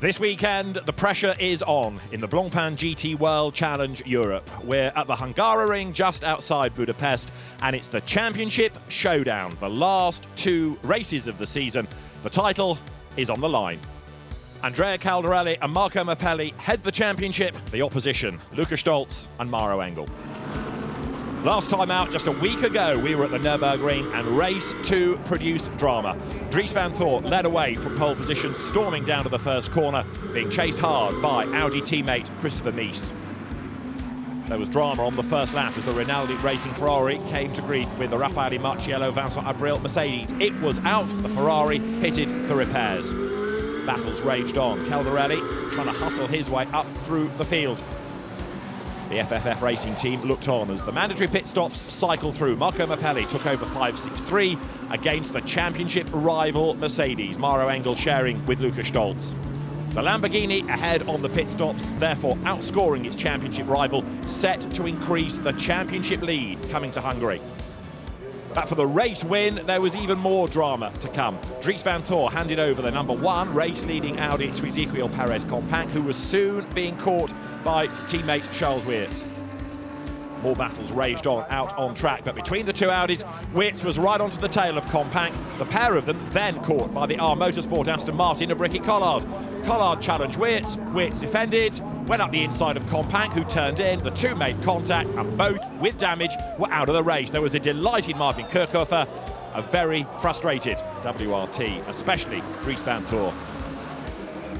This weekend, the pressure is on in the Blancpain GT World Challenge Europe. We're at the Hungaroring just outside Budapest, and it's the championship showdown, the last two races of the season. The title is on the line. Andrea Caldarelli and Marco Mirko head the championship. The opposition, Luca Stolz and Maro Engel. Last time out, just a week ago, we were at the Nürburgring and race 2 produced drama. Dries van Thor led away from pole position, storming down to the first corner, being chased hard by Audi teammate Christopher Mies. There was drama on the first lap as the Rinaldi Racing Ferrari came to grief with the Raffaele Marchello Vincent Abril Mercedes. It was out, the Ferrari pitted for repairs. Battles raged on. Caldarelli trying to hustle his way up through the field. The FFF Racing team looked on as the mandatory pit stops cycled through. Marco Mirko took over 5.63 against the championship rival Mercedes. Maro Engel sharing with Luca Stolz. The Lamborghini ahead on the pit stops, therefore outscoring its championship rival, set to increase the championship lead coming to Hungary. But for the race win, there was even more drama to come. Dries van Thor handed over the #1 race-leading Audi to Ezequiel Perez Compact, who was soon being caught by teammate Charles Weerts. More battles raged on out on track, but between the two Audis, Weerts was right onto the tail of Compact. The pair of them then caught by the SRO Motorsports Aston Martin of Ricky Collard. Collard challenged Weerts, Weerts defended, went up the inside of Compact, who turned in. The two made contact, and both, with damage, were out of the race. There was a delighted Martin Kirchhofer, a very frustrated WRT, especially Dries van Thor.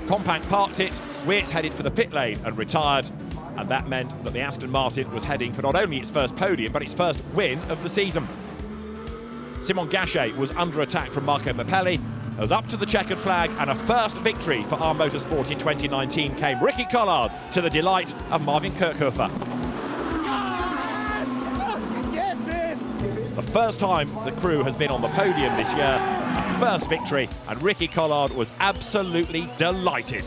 Compact parked it, Weerts headed for the pit lane and retired, and that meant that the Aston Martin was heading for not only its first podium, but its first win of the season. Simon Gachet was under attack from Marco Mirko, as up to the checkered flag, and a first victory for SRO Motorsport in 2019 came Ricky Collard, to the delight of Martin Kirchhofer. The first time the crew has been on the podium this year, a first victory, and Ricky Collard was absolutely delighted.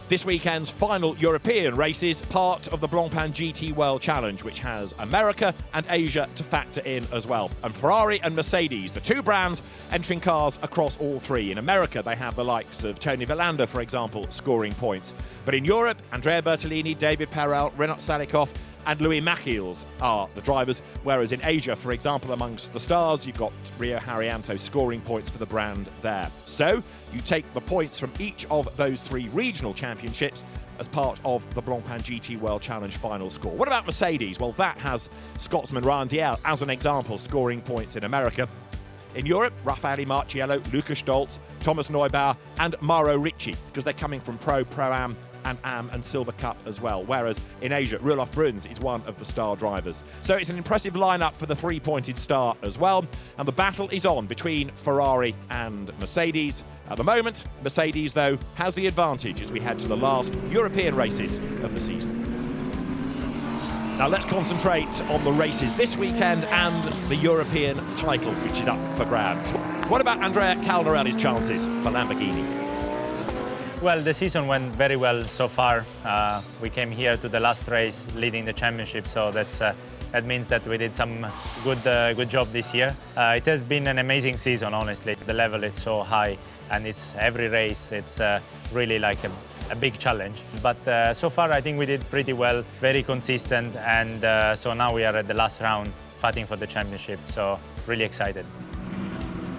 This weekend's final European races, part of the Blancpain GT World Challenge, which has America and Asia to factor in as well. And Ferrari and Mercedes, the two brands entering cars across all three. In America, they have the likes of Tony Villander, for example, scoring points. But in Europe, Andrea Bertolini, David Perel, Renat Salikov and Louis Machiels are the drivers, whereas in Asia, for example, amongst the stars, you've got Rio Haryanto scoring points for the brand there. So you take the points from each of those three regional championships as part of the Blancpain GT World Challenge final score. What about Mercedes? Well, that has Scotsman Ryan Diel as an example, scoring points in America. In Europe, Raffaele Marchello, Luca Stolz, Thomas Neubauer and Mauro Ricci, because they're coming from Pro-Am and Am and Silver Cup as well, whereas in Asia, Roelof Bruns is one of the star drivers. So it's an impressive lineup for the three-pointed start as well, and the battle is on between Ferrari and Mercedes. At the moment, Mercedes, though, has the advantage as we head to the last European races of the season. Now let's concentrate on the races this weekend and the European title, which is up for grabs. What about Andrea Caldarelli's chances for Lamborghini? Well, the season went very well so far. We came here to the last race leading the championship, so that means that we did some good job this year. It has been an amazing season, honestly. The level is so high, and it's every race, it's really like a big challenge. But so far, I think we did pretty well, very consistent, and so now we are at the last round fighting for the championship, so really excited.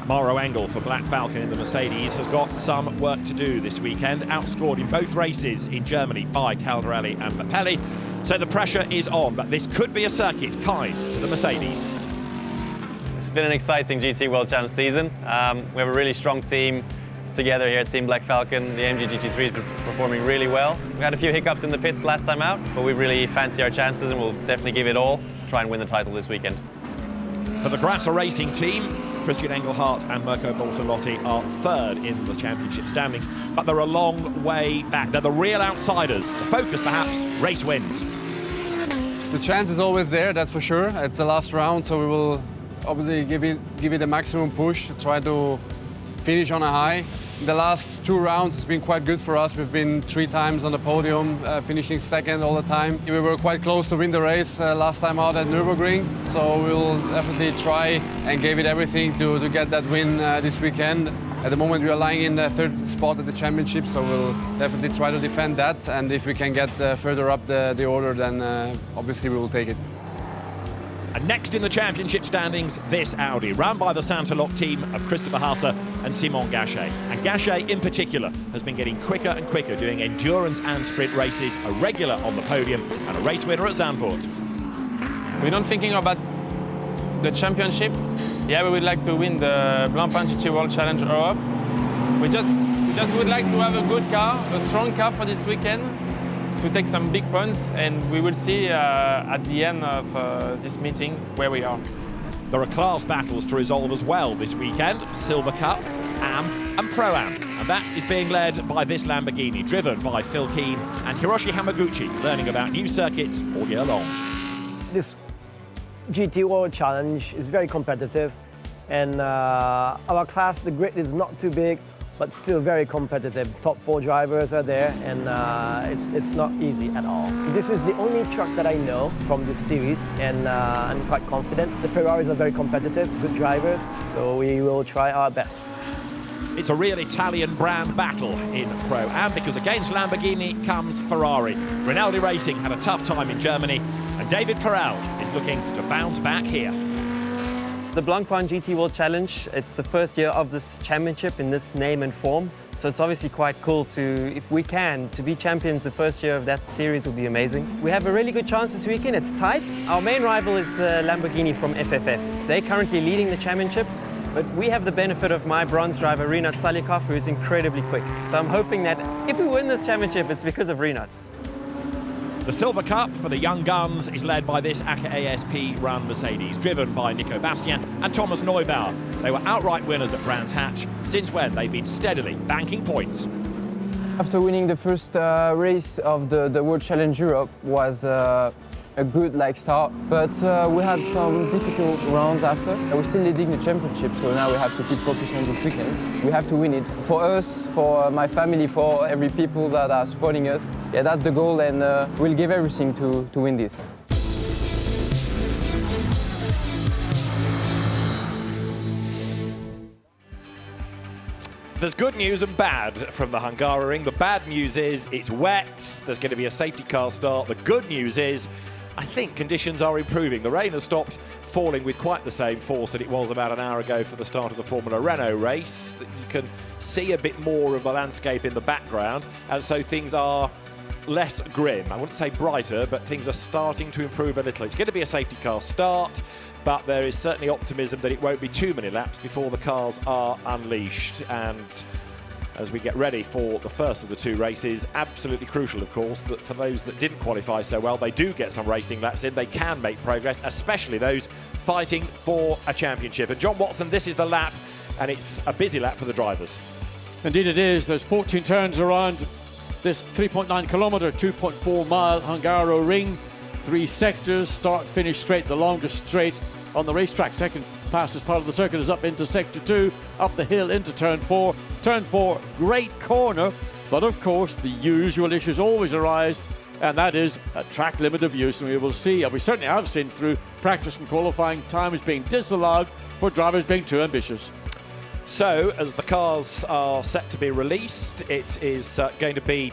Maro Engel for Black Falcon in the Mercedes has got some work to do this weekend, outscored in both races in Germany by Caldarelli and Mirko. So the pressure is on, but this could be a circuit kind to the Mercedes. It's been an exciting GT World Challenge season. We have a really strong team together here at Team Black Falcon. The AMG GT3 has been performing really well. We had a few hiccups in the pits last time out, but we really fancy our chances and we'll definitely give it all to try and win the title this weekend. For the Grasser Racing team, Christian Engelhardt and Mirko Bortolotti are third in the championship standing, but they're a long way back. They're the real outsiders. The focus, perhaps, race wins. The chance is always there, that's for sure. It's the last round, so we will obviously give it a maximum push, try to finish on a high. The last 2 rounds has been quite good for us. We've been 3 times on the podium, finishing second all the time. We were quite close to win the race last time out at Nürburgring, so we'll definitely try and give it everything to get that win this weekend. At the moment we are lying in the 3rd spot at the championship, so we'll definitely try to defend that, and if we can get further up the order, then obviously we will take it. And next in the championship standings, this Audi, run by the Santalok team of Christopher Haase and Simon Gachet. And Gachet in particular has been getting quicker and quicker, doing endurance and sprint races, a regular on the podium and a race winner at Zandvoort. We're not thinking about the championship. Yeah, we would like to win the Blancpain GT World Challenge Europe. We just would like to have a good car, a strong car for this weekend, to take some big points, and we will see at the end of this meeting where we are. There are class battles to resolve as well this weekend. Silver Cup, Am and Pro-Am. And that is being led by this Lamborghini, driven by Phil Keane and Hiroshi Hamaguchi, learning about new circuits all year long. This GT World Challenge is very competitive, and our class, the grid is not too big, but still very competitive. Top 4 drivers are there, and it's not easy at all. This is the only truck that I know from this series, and I'm quite confident. The Ferraris are very competitive, good drivers, so we will try our best. It's a real Italian brand battle in Pro-Am, because against Lamborghini comes Ferrari. Rinaldi Racing had a tough time in Germany, and David Pirelli is looking to bounce back here. The Blancpain GT World Challenge, it's the first year of this championship in this name and form. So it's obviously quite cool to, if we can, to be champions the first year of that series would be amazing. We have a really good chance this weekend, it's tight. Our main rival is the Lamborghini from FFF. They're currently leading the championship, but we have the benefit of my bronze driver, Rinat Salikov, who is incredibly quick. So I'm hoping that if we win this championship, it's because of Rinat. The Silver Cup for the young guns is led by this AKA ASP-run Mercedes, driven by Nico Bastien and Thomas Neubauer. They were outright winners at Brands Hatch, since when they've been steadily banking points. After winning the first race of the World Challenge Europe was a good start, but we had some difficult rounds after. We're still leading the championship, so now we have to keep focusing on this weekend. We have to win it. For us, for my family, for every people that are supporting us. Yeah, that's the goal, and we'll give everything to win this. There's good news and bad from the Hungaroring. The bad news is it's wet, there's going to be a safety car start. The good news is I think conditions are improving. The rain has stopped falling with quite the same force that it was about an hour ago for the start of the Formula Renault race. You can see a bit more of the landscape in the background, and so things are less grim. I wouldn't say brighter, but things are starting to improve a little. It's going to be a safety car start, but there is certainly optimism that it won't be too many laps before the cars are unleashed. And as we get ready for the first of the 2 races, absolutely crucial, of course, that for those that didn't qualify so well, they do get some racing laps in. They can make progress, especially those fighting for a championship. And John Watson, this is the lap, and it's a busy lap for the drivers. Indeed it is. There's 14 turns around this 3.9 kilometre, 2.4 mile Hungaroring. 3 sectors, start, finish straight, the longest straight on the racetrack. Second fastest part of the circuit is up into sector 2, up the hill into turn 4. Turn 4, great corner, but of course the usual issues always arise, and that is a track limit of use. And we will see, and we certainly have seen through practice and qualifying, time is being disallowed for drivers being too ambitious. So, as the cars are set to be released, it is going to be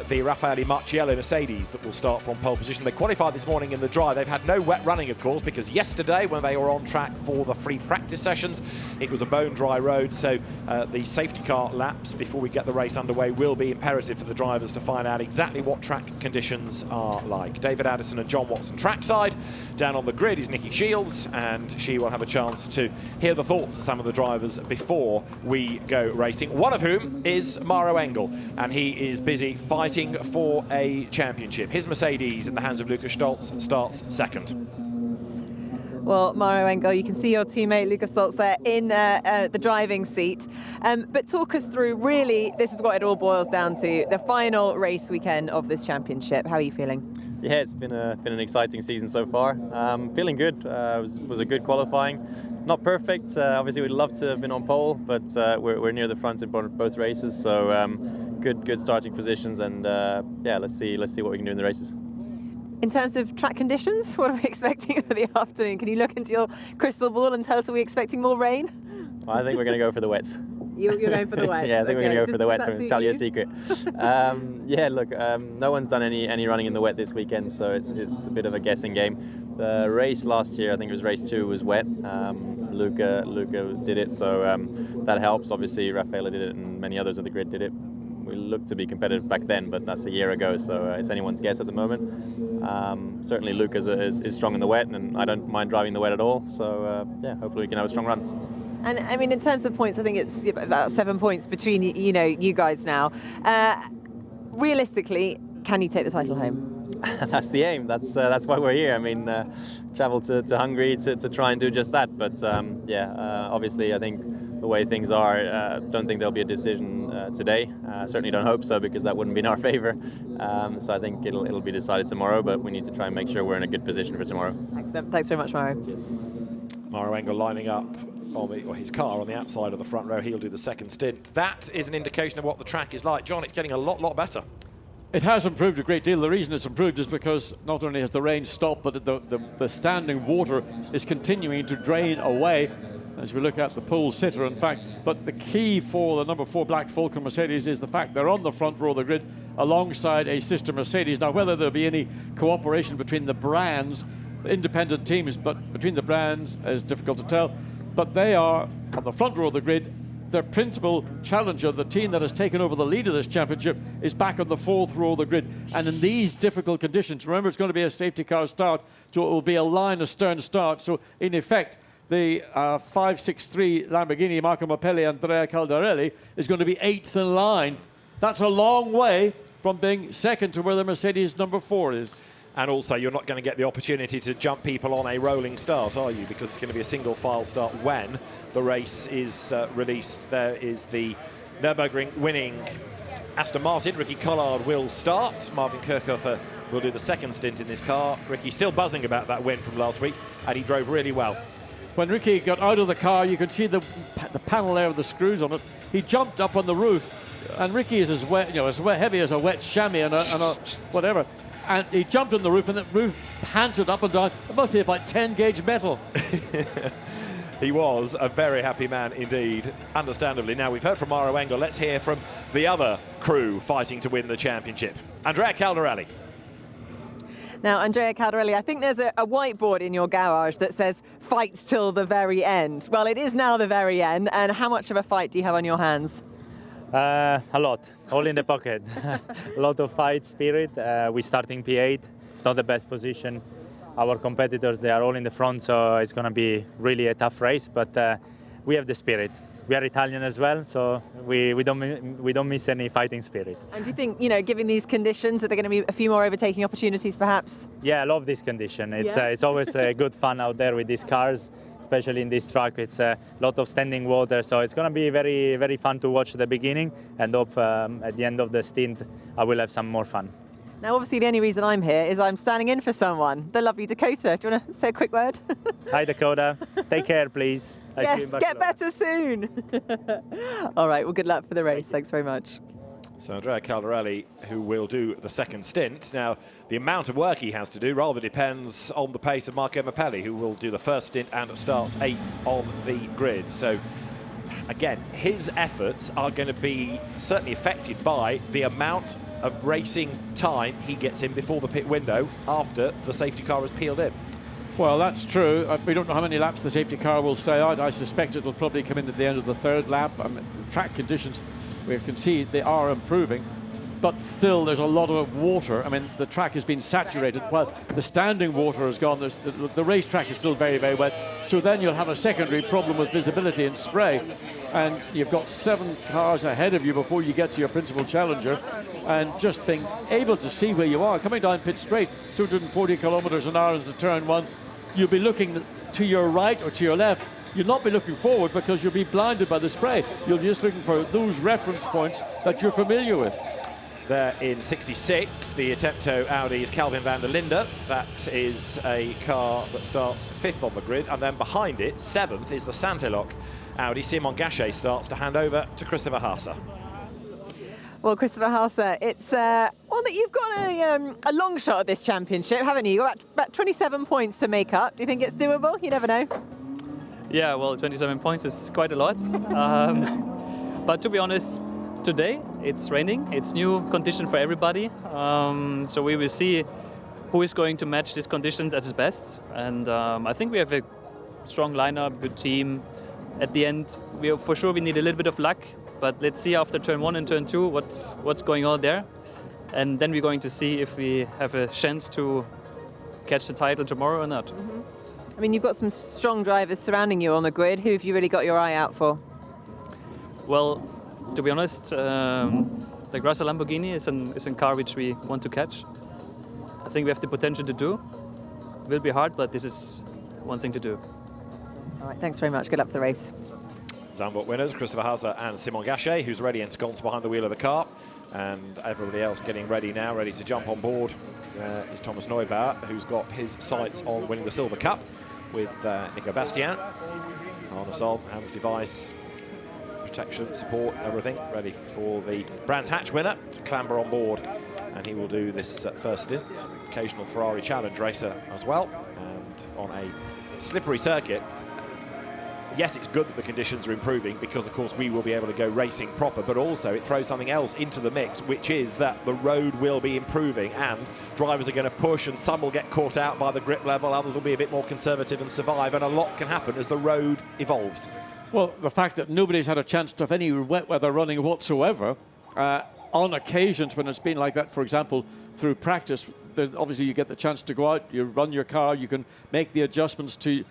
the Raffaele Marchello Mercedes that will start from pole position. They qualified this morning in the dry. They've had no wet running, of course, because yesterday when they were on track for the free practice sessions, it was a bone dry road. So the safety car laps before we get the race underway will be imperative for the drivers to find out exactly what track conditions are like. David Addison and John Watson trackside. Down on the grid is Nikki Shields, and she will have a chance to hear the thoughts of some of the drivers before we go racing. One of whom is Maro Engel, and he is busy fighting for a championship. His Mercedes in the hands of Lucas Stoltz starts second. Well, Maro Engel, you can see your teammate Lucas Stoltz there in the driving seat. But talk us through, really, this is what it all boils down to, the final race weekend of this championship. How are you feeling? Yeah, it's been an exciting season so far. Feeling good. Was a good qualifying. Not perfect. Obviously, we'd love to have been on pole, but we're near the front in both races. So good starting positions, and yeah, let's see what we can do in the races. In terms of track conditions, what are we expecting for the afternoon? Can you look into your crystal ball and tell us, are we expecting more rain? Well, I think we're going to go for the wets. You're going for the wets? Yeah, I think we're going to go for the wets. I'm going to tell you a secret. Yeah, look, no one's done any running in the wet this weekend, so it's a bit of a guessing game. The race last year, I think it was race 2, was wet. Luca did it, so that helps. Obviously, Raffaele did it, and many others of the grid did it. We looked to be competitive back then, but that's a year ago, so it's anyone's guess at the moment. Certainly Luca is strong in the wet, and I don't mind driving the wet at all, so yeah, hopefully we can have a strong run. And I mean, in terms of points, I think it's about 7 points between you guys now. Realistically, can you take the title home? That's the aim. That's why we're here. I mean, travel to Hungary to try and do just that. But yeah, obviously, I think the way things are, don't think there'll be a decision today. Certainly don't hope so, because that wouldn't be in our favour. So I think it'll be decided tomorrow. But we need to try and make sure we're in a good position for tomorrow. Excellent. Thanks very much, Mauro. Mauro Engel lining up on his car on the outside of the front row. He'll do the second stint. That is an indication of what the track is like. John, it's getting a lot better. It has improved a great deal. The reason it's improved is because not only has the rain stopped, but the standing water is continuing to drain away as we look at the pole sitter, in fact. But the key for the number 4 Black Falcon Mercedes is the fact they're on the front row of the grid alongside a sister Mercedes. Now, whether there'll be any cooperation between the brands, independent teams, but between the brands is difficult to tell. But they are on the front row of the grid. Their principal challenger, the team that has taken over the lead of this championship, is back on the 4th row of the grid. And in these difficult conditions, remember, it's going to be a safety car start, so it will be a line astern start. So in effect, the 563 Lamborghini Marco Mappelli Andrea Caldarelli is going to be 8th in line. That's a long way from being second to where the Mercedes number 4 is. And also, you're not going to get the opportunity to jump people on a rolling start, are you? Because it's going to be a single file start when the race is released. There is the Nürburgring winning Aston Martin. Ricky Collard will start. Marvin Kirchhofer will do the second stint in this car. Ricky still buzzing about that win from last week, and he drove really well. When Ricky got out of the car, you could see the panel there with the screws on it. He jumped up on the roof, and Ricky is as wet, as heavy as a wet chamois and a whatever. And he jumped on the roof, and the roof panted up and down. It must be about 10-gauge metal. He was a very happy man indeed, understandably. Now, we've heard from Mauro Engel. Let's hear from the other crew fighting to win the championship. Andrea Caldarelli. Now, Andrea Caldarelli, I think there's a whiteboard in your garage that says fights till the very end. Well, it is now the very end. And how much of a fight do you have on your hands? A lot, all in the pocket. A lot of fight spirit. We start in P8. It's not the best position. Our competitors, they are all in the front, so it's going to be really a tough race. But we have the spirit. We are Italian as well, so we don't miss any fighting spirit. And do you think, given these conditions, are there going to be a few more overtaking opportunities, perhaps? Yeah, I love this condition. It's always good fun out there with these cars. Especially in this track, it's a lot of standing water, so it's going to be very, very fun to watch the beginning, and hope at the end of the stint I will have some more fun. Now, obviously, the only reason I'm here is I'm standing in for someone, the lovely Dakota. Do you want to say a quick word? Hi, Dakota. Take care, please. Yes, get better soon. All right, well, good luck for the race. Thanks very much. So Andrea Caldarelli, who will do the second stint. Now, the amount of work he has to do rather depends on the pace of Marco Mappelli, who will do the first stint and starts 8th on the grid. So, again, his efforts are going to be certainly affected by the amount of racing time he gets in before the pit window after the safety car has peeled in. Well, that's true. We don't know how many laps the safety car will stay out. I suspect it'll probably come in at the end of the 3rd lap. I mean, the track conditions, we can see they are improving, but still there's a lot of water. I mean, the track has been saturated. Well, the standing water has gone. The racetrack is still very, very wet. So then you'll have a secondary problem with visibility and spray. And you've got 7 cars ahead of you before you get to your principal challenger. And just being able to see where you are, coming down pit straight, 240 kilometers an hour into turn 1, you'll be looking to your right or to your left. You'll not be looking forward because you'll be blinded by the spray. You'll be just looking for those reference points that you're familiar with. There in 66, the Attempto Audi is Calvin van der Linde. That is a car that starts 5th on the grid, and then behind it, 7th, is the Santelok Audi. Simon Gachet starts to hand over to Christopher Haase. Well, Christopher Haase, it's that you've got a long shot at this championship, haven't you? You've got about 27 points to make up. Do you think it's doable? You never know. Yeah, well, 27 points is quite a lot. But to be honest, today it's raining. It's new condition for everybody. So we will see who is going to match these conditions at his best. And I think we have a strong lineup, good team. At the end, for sure we need a little bit of luck. But let's see after turn 1 and turn 2 what's going on there. And then we're going to see if we have a chance to catch the title tomorrow or not. Mm-hmm. I mean, you've got some strong drivers surrounding you on the grid. Who have you really got your eye out for? Well, to be honest, the Grasser Lamborghini is a car which we want to catch. I think we have the potential to do. It will be hard, but this is one thing to do. All right, thanks very much. Good luck for the race. Zandvoort winners, Christopher Haase and Simon Gachet, who's ready ensconced behind the wheel of the car. And everybody else getting ready now, ready to jump on board, is Thomas Neubauer, who's got his sights on winning the Silver Cup with Nico Bastien. Harness on, hands device, protection, support, everything, ready for the Brands Hatch winner to clamber on board. And he will do this first stint, occasional Ferrari Challenge racer as well. And on a slippery circuit, yes, it's good that the conditions are improving because, of course, we will be able to go racing proper, but also it throws something else into the mix, which is that the road will be improving and drivers are going to push, and some will get caught out by the grip level, others will be a bit more conservative and survive, and a lot can happen as the road evolves. Well, the fact that nobody's had a chance to have any wet weather running whatsoever, on occasions when it's been like that, for example, through practice, obviously you get the chance to go out, you run your car, you can make the adjustments to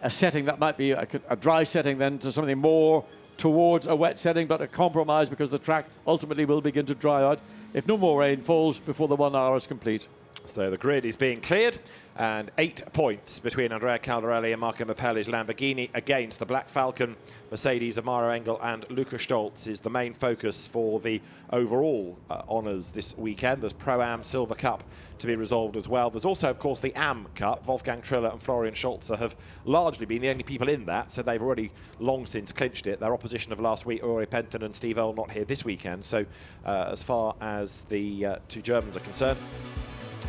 a setting that might be a dry setting, then to something more towards a wet setting, but a compromise because the track ultimately will begin to dry out if no more rain falls before the 1 hour is complete. So the grid is being cleared, and 8 points between Andrea Caldarelli and Marco Mappelli's Lamborghini against the Black Falcon Mercedes of Mauro Engel and Luca Stolz is the main focus for the overall honours this weekend. There's Pro-Am Silver Cup to be resolved as well. There's also, of course, the Am Cup. Wolfgang Triller and Florian Scholzer have largely been the only people in that, so they've already long since clinched it. Their opposition of last week, Uri Penton and Steve Earle, not here this weekend. So as far as the 2 Germans are concerned,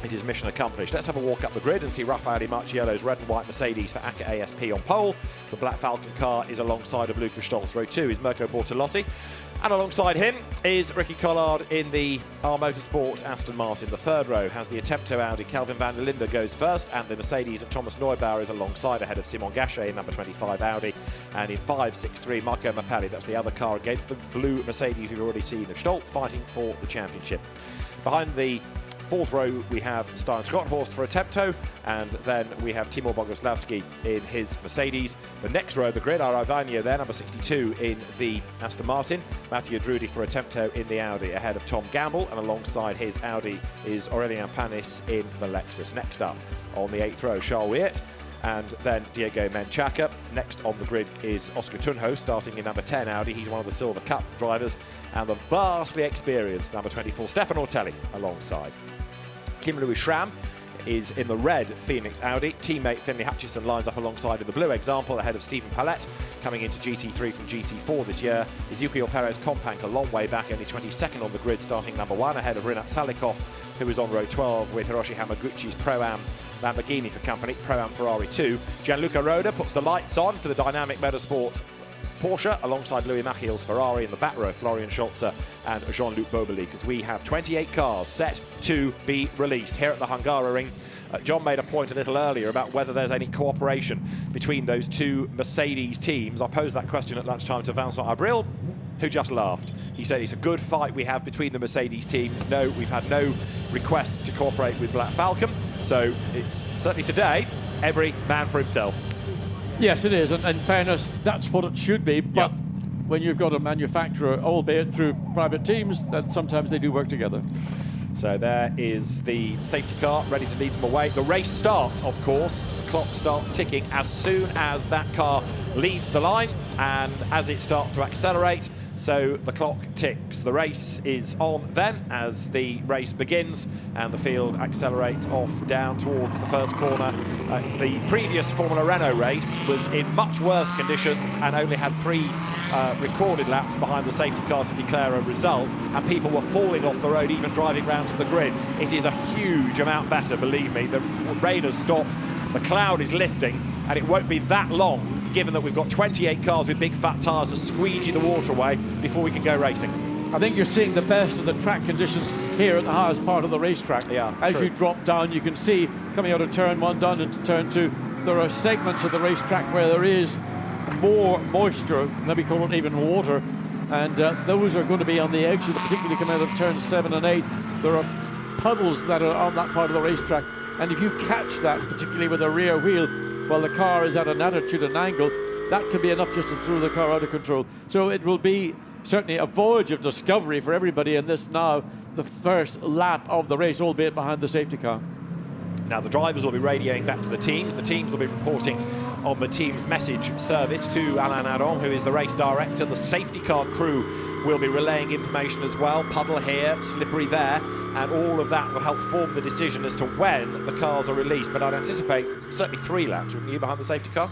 it is mission accomplished. Let's have a walk up the grid and see Raffaele Marchello's red and white Mercedes for ACA ASP on pole. The Black Falcon car is alongside of Luca Stolz. Row 2 is Mirko Bortolotti. And alongside him is Ricky Collard in the R Motorsport Aston Martin. The 3rd row has the Attempto Audi. Calvin van der Linde goes first, and the Mercedes of Thomas Neubauer is alongside ahead of Simon Gachet in number 25 Audi. And in 5.63, Marco Mappelli, that's the other car against the blue Mercedes we've already seen of Stolz, fighting for the championship. Behind the 4th row, we have Stein Scotthorst for Attempto, and then we have Timur Boguslavski in his Mercedes. The next row of the grid are Ivania there, number 62 in the Aston Martin. Mattia Drudi for Attempto in the Audi, ahead of Tom Gamble, and alongside his Audi is Aurelien Panis in the Lexus. Next up on the 8th row, Charles Wiert, and then Diego Menchaca. Next on the grid is Oscar Tunho, starting in number 10 Audi. He's one of the Silver Cup drivers, and the vastly experienced number 24 Stefan Ortelli alongside. Kim Louis Schramm is in the red Phoenix Audi. Teammate Finlay Hutchison lines up alongside in the blue Example, ahead of Stephen Palette. Coming into GT3 from GT4 this year is Ezequiel Perez Companc, a long way back, only 22nd on the grid, starting number 1, ahead of Rinat Salikov, who is on row 12 with Hiroshi Hamaguchi's Pro-Am Lamborghini for company, Pro-Am Ferrari 2. Gianluca Roda puts the lights on for the Dynamic Motorsport Porsche alongside Louis Machiel's Ferrari in the back row, Florian Scholzer and Jean-Luc Bobeli, because we have 28 cars set to be released here at the Hungaroring. John made a point a little earlier about whether there's any cooperation between those 2 Mercedes teams. I posed that question at lunchtime to Vincent Abril, who just laughed. He said it's a good fight we have between the Mercedes teams. No, we've had no request to cooperate with Black Falcon, so it's certainly today, every man for himself. Yes, it is, and in fairness, that's what it should be, but when you've got a manufacturer, albeit through private teams, then sometimes they do work together. So there is the safety car ready to lead them away. The race starts, of course. The clock starts ticking as soon as that car leaves the line, and as it starts to accelerate, So the clock ticks. The race is on then as the race begins and the field accelerates off down towards the first corner. The previous Formula Renault race was in much worse conditions and only had 3 recorded laps behind the safety car to declare a result, and people were falling off the road, even driving round to the grid. It is a huge amount better, believe me. The rain has stopped, the cloud is lifting, and it won't be that long, given that we've got 28 cars with big fat tyres to squeegee the water away before we can go racing. I think you're seeing the best of the track conditions here at the highest part of the racetrack. Yeah, as true. you drop down, you can see coming out of turn 1 down into turn 2, there are segments of the racetrack where there is more moisture, maybe call it even water, and those are going to be on the edges, particularly coming out of turns 7 and 8. There are puddles that are on that part of the racetrack, and if you catch that, particularly with a rear wheel, while the car is at an attitude and angle, that could be enough just to throw the car out of control. So it will be certainly a voyage of discovery for everybody in this now, the first lap of the race, albeit behind the safety car. Now the drivers will be radioing back to the teams. The teams will be reporting on the team's message service to Alain Aron, who is the race director. The safety car crew will be relaying information as well. Puddle here, slippery there, and all of that will help form the decision as to when the cars are released. But I'd anticipate certainly 3 laps, wouldn't you, behind the safety car?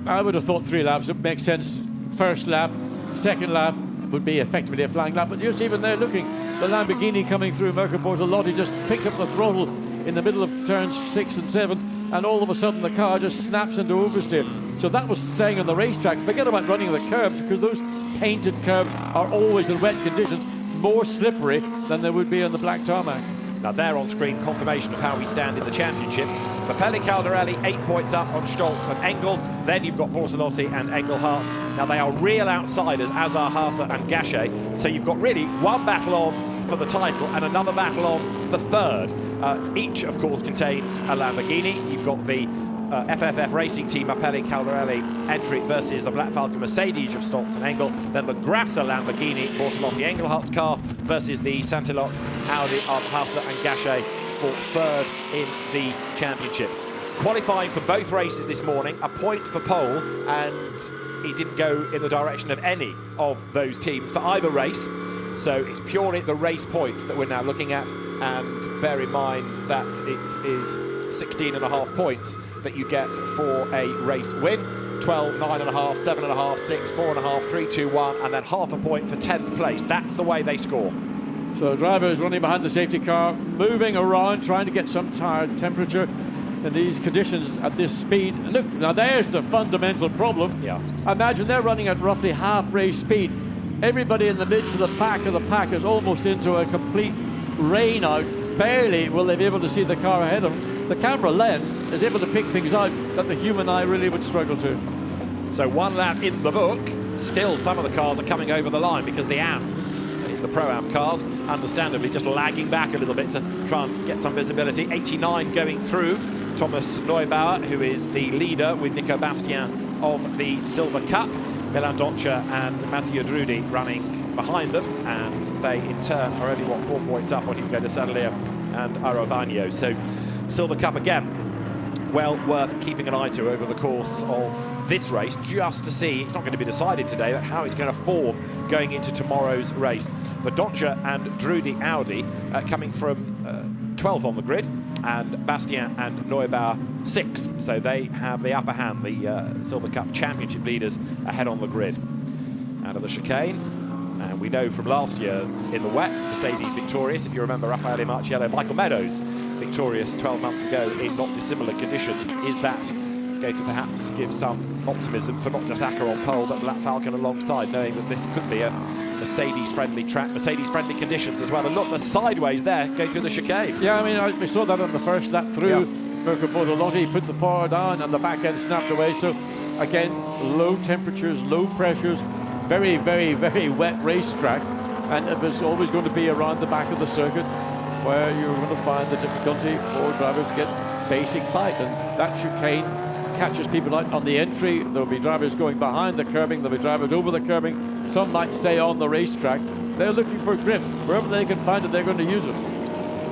I would have thought 3 laps. It makes sense. First lap, second lap would be effectively a flying lap. But just even there looking, the Lamborghini coming through, Mirko Bortolotti just picked up the throttle in the middle of turns 6 and 7, and all of a sudden the car just snaps into oversteer. So that was staying on the racetrack. Forget about running the curbs, because those painted curbs are always in wet conditions more slippery than they would be on the black tarmac. Now there on screen, confirmation of how we stand in the championship. Pirelli Caldarelli 8 points up on Stolz and Engel. Then you've got Bortolotti and Engelhardt. Now they are real outsiders, as are Haase and Gachet. So you've got really one battle on for the title and another battle on for third. Each, of course, contains a Lamborghini. You've got the FFF Racing Team Pirelli Caldarelli entry versus the Black Falcon Mercedes of Stolz and Engel. Then the Grasser Lamborghini Bortolotti Engelhardt's car versus the Santilok Audi of Haase and Gachet for third in the championship. Qualifying for both races this morning, a point for pole, and it didn't go in the direction of any of those teams for either race. So it's purely the race points that we're now looking at, and bear in mind that it is 16.5 points that you get for a race win. 12, 9.5, 7.5, 6, 4.5, 3, 2, 1, and then half a point for 10th place. That's the way they score. So the driver is running behind the safety car, moving around, trying to get some tire temperature in these conditions at this speed. And look, now there's the fundamental problem. Yeah. Imagine they're running at roughly half race speed. Everybody in the midst of the pack is almost into a complete rain out. Barely will they be able to see the car ahead of them. The camera lens is able to pick things out that the human eye really would struggle to. So 1 lap in the book. Still, some of the cars are coming over the line because the AMs, the Pro-Am cars, understandably just lagging back a little bit to try and get some visibility. 89 going through. Thomas Neubauer, who is the leader with Nico Bastien of the Silver Cup. Milan Doncia and Matteo Drudi running behind them, and they in turn are only, 4 points up on Hugo de Sadalier and Arovagno. So Silver Cup again, well worth keeping an eye to over the course of this race, just to see, it's not going to be decided today, but how it's going to form going into tomorrow's race. The Doncia and Drudi Audi coming from 12th on the grid, and Bastien and Neubauer 6th. So they have the upper hand, the Silver Cup Championship leaders ahead on the grid. Out of the chicane, and we know from last year in the wet, Mercedes victorious. If you remember, Raffaele Marchello, Michael Meadows victorious 12 months ago in not dissimilar conditions. Is that going to perhaps give some optimism for not just Acker on pole, but Black Falcon alongside, knowing that this could be a Mercedes-friendly track, Mercedes-friendly conditions as well. And look, the sideways there, going through the chicane. Yeah, I mean, we saw that on the first lap through. Mirko Bortolotti put the power down and the back end snapped away. So again, low temperatures, low pressures, very, very, very wet racetrack. And it was always going to be around the back of the circuit where you're going to find the difficulty for drivers to get basic bite. And that chicane catches people out on the entry. There'll be drivers going behind the curbing. There'll be drivers over the curbing. Some might stay on the racetrack. They're looking for grip. Wherever they can find it, they're going to use it.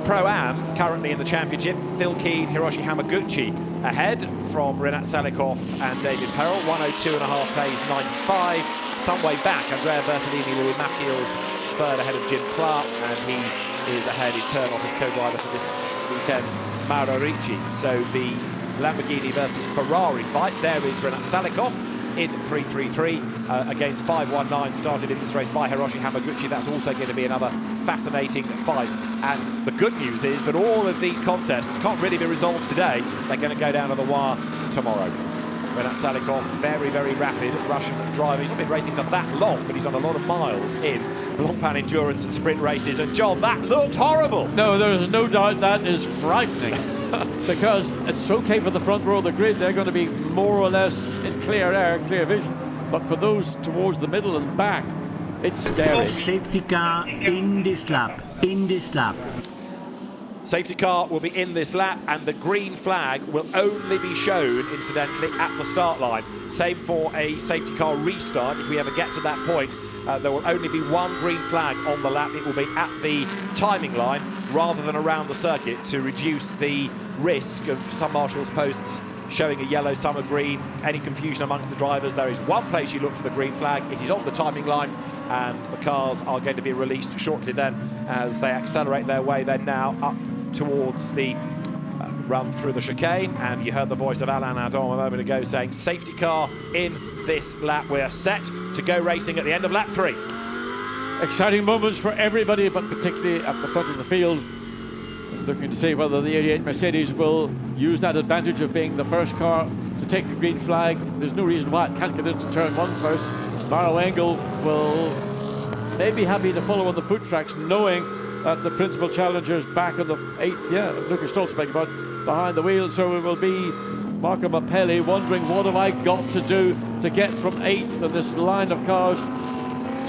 Pro-Am currently in the championship. Phil Keane, Hiroshi Hamaguchi ahead from Renat Salikov and David Perel. 102.5 plays 95. Some way back, Andrea Bertolini, Louis Macchiel's third ahead of Jim Clark, and he is ahead in turn off his co-driver for this weekend, Mauro Ricci. So the Lamborghini versus Ferrari fight. There is Renat Salikov in 333 against 519, started in this race by Hiroshi Hamaguchi. That's also going to be another fascinating fight. And the good news is that all of these contests can't really be resolved today. They're going to go down to the wire tomorrow. Renat Salikov, very, very rapid Russian driver. He's not been racing for that long, but he's on a lot of miles in Blancpain endurance and sprint races. And John, that looked horrible. No, there is no doubt that is frightening. Because it's okay for the front row of the grid, they're going to be more or less in clear air, clear vision. But for those towards the middle and back, it's scary. Safety car in this lap, Safety car will be in this lap, and the green flag will only be shown, incidentally, at the start line. Same for a safety car restart. If we ever get to that point, there will only be one green flag on the lap. It will be at the timing line rather than around the circuit to reduce the risk of some marshals' posts showing a yellow, some a green, any confusion amongst the drivers. There is one place you look for the green flag. It is on the timing line, and the cars are going to be released shortly then as they accelerate their way then now up towards the run through the chicane. And you heard the voice of Alain Adam a moment ago saying safety car in this lap. We're set to go racing at the end of lap 3. Exciting moments for everybody, but particularly at the front of the field. Looking to see whether the 88 Mercedes will use that advantage of being the first car to take the green flag. There's no reason why it can't get into turn 1 first. Maro Engel will maybe be happy to follow on the foot tracks, knowing that the principal challenger is back on the 8th, Lucas Stolzenberg behind the wheel. So it will be Marco Mappelli wondering, what have I got to do to get from 8th in this line of cars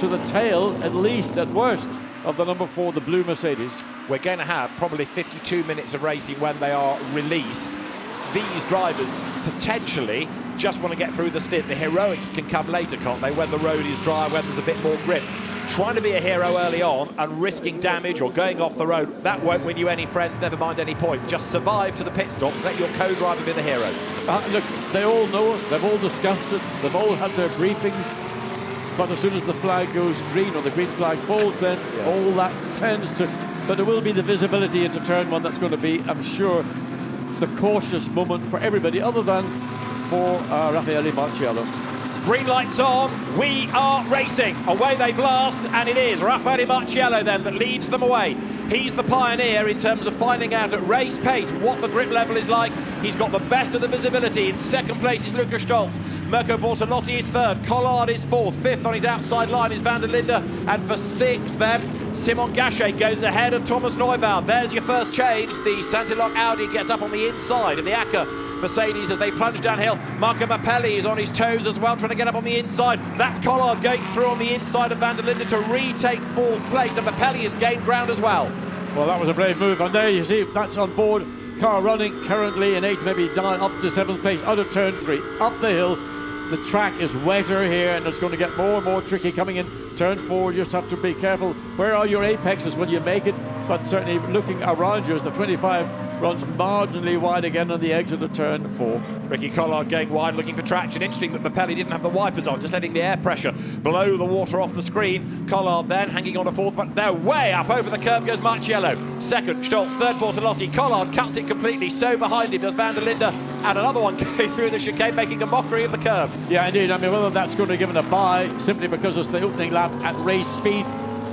to the tail, at least, at worst, of the number 4, the blue Mercedes. We're going to have probably 52 minutes of racing when they are released. These drivers potentially just want to get through the stint. The heroics can come later, can't they, when the road is dry, when there's a bit more grip. Trying to be a hero early on and risking damage or going off the road, that won't win you any friends, never mind any points. Just survive to the pit stop, let your co-driver be the hero. Look, they all know it, they've all discussed it, they've all had their briefings. But as soon as the flag goes green or the green flag falls, then all that tends to... But there will be the visibility into turn 1 that's going to be, I'm sure, the cautious moment for everybody other than for Raffaele Marchello. Green lights on, we are racing. Away they blast, and it is Raffaele Marchello then that leads them away. He's the pioneer in terms of finding out at race pace what the grip level is like. He's got the best of the visibility. In second place is Luca Stolz. Mirko Bortolotti is third. Collard is fourth. Fifth on his outside line is Van der Linde. And for sixth then, Simon Gachet goes ahead of Thomas Neubauer. There's your first change. The Santilok Audi gets up on the inside of the Acker Mercedes as they plunge downhill. Marco Mappelli is on his toes as well, trying to get up on the inside. That's Collard going through on the inside of Van der Linde to retake fourth place, and Mappelli has gained ground as well. Well, that was a brave move, and there you see that's on board. Car running currently in 8th, maybe down up to 7th place, out of turn 3, up the hill. The track is wetter here, and it's going to get more and more tricky coming in turn 4. You just have to be careful. Where are your apexes when you make it? But certainly looking around you as the 25 runs marginally wide again on the exit of turn 4. Ricky Collard going wide, looking for traction. Interesting that Mappelli didn't have the wipers on, just letting the air pressure blow the water off the screen. Collard then hanging on a fourth, but they're way up. Over the curve goes Marchello. Second, Stolz. Third, Bortolotti. Collard cuts it completely. So behind him does Van der Linde. And another one going through the chicane, making a mockery of the curves. Yeah, indeed. I mean, whether that's going to give it a bye simply because it's the opening lap at race speed,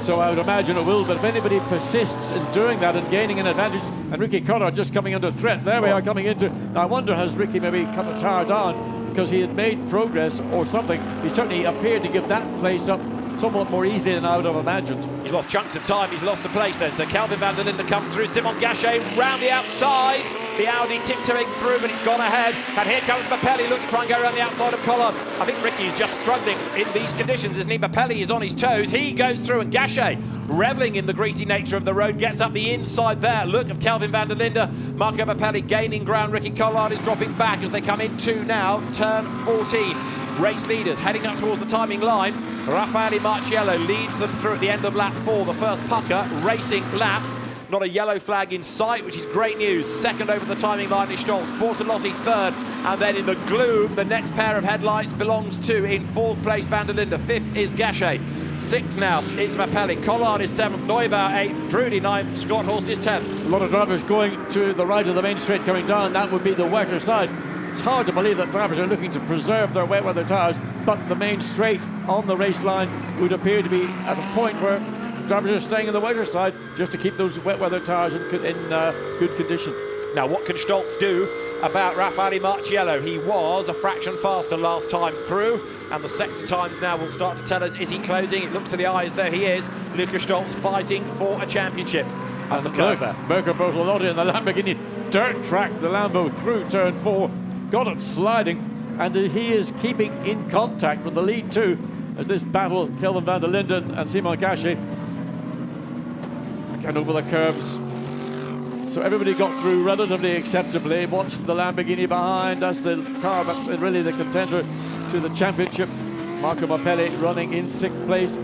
so I would imagine it will, but if anybody persists in doing that and gaining an advantage, and Ricky Collard just coming under threat, there we are coming into, I wonder, has Ricky maybe cut the tire down because he had made progress or something? He certainly appeared to give that place up somewhat more easily than I would have imagined. He's lost chunks of time, he's lost a place then, so Calvin Van der Linde comes through, Simon Gachet round the outside, the Audi tiptoeing through, but it's gone ahead, and here comes Mappelli, look to try and go around the outside of Collard. I think Ricky's just struggling in these conditions, isn't he? Mappelli is on his toes, he goes through, and Gachet, reveling in the greasy nature of the road, gets up the inside there. Look of Calvin Van der Linde, Marco Mappelli gaining ground, Ricky Collard is dropping back as they come into now turn 14. Race leaders heading up towards the timing line. Raffaele Marchello leads them through at the end of lap 4, the first pucker racing lap. Not a yellow flag in sight, which is great news. Second over the timing line is Stoltz. Bortolotti third, and then in the gloom, the next pair of headlights belongs to, in fourth place, Van der Linde. Fifth is Gachet. Sixth now, it's Mapelli. Collard is seventh, Neubauer eighth, Drudy ninth, Scott Horst is 10th. A lot of drivers going to the right of the main straight coming down. That would be the wetter side. It's hard to believe that drivers are looking to preserve their wet weather tyres, but the main straight on the race line would appear to be at a point where drivers are staying on the wetter side just to keep those wet weather tyres in good condition. Now, what can Stoltz do about Raffaele Marchello? He was a fraction faster last time through, and the sector times now will start to tell us, is he closing? It looks to the eye as though he is. Luca Stoltz fighting for a championship. And the curve there. Mirko Bortolotti in the Lamborghini dirt track the Lambo through turn 4, got it sliding, and he is keeping in contact with the lead two as this battle, Kelvin van der Linden and Simon Gachet, again over the curbs. So everybody got through relatively acceptably. Watched the Lamborghini behind as the car that's really the contender to the championship. Marco Mapelli running in 6th place.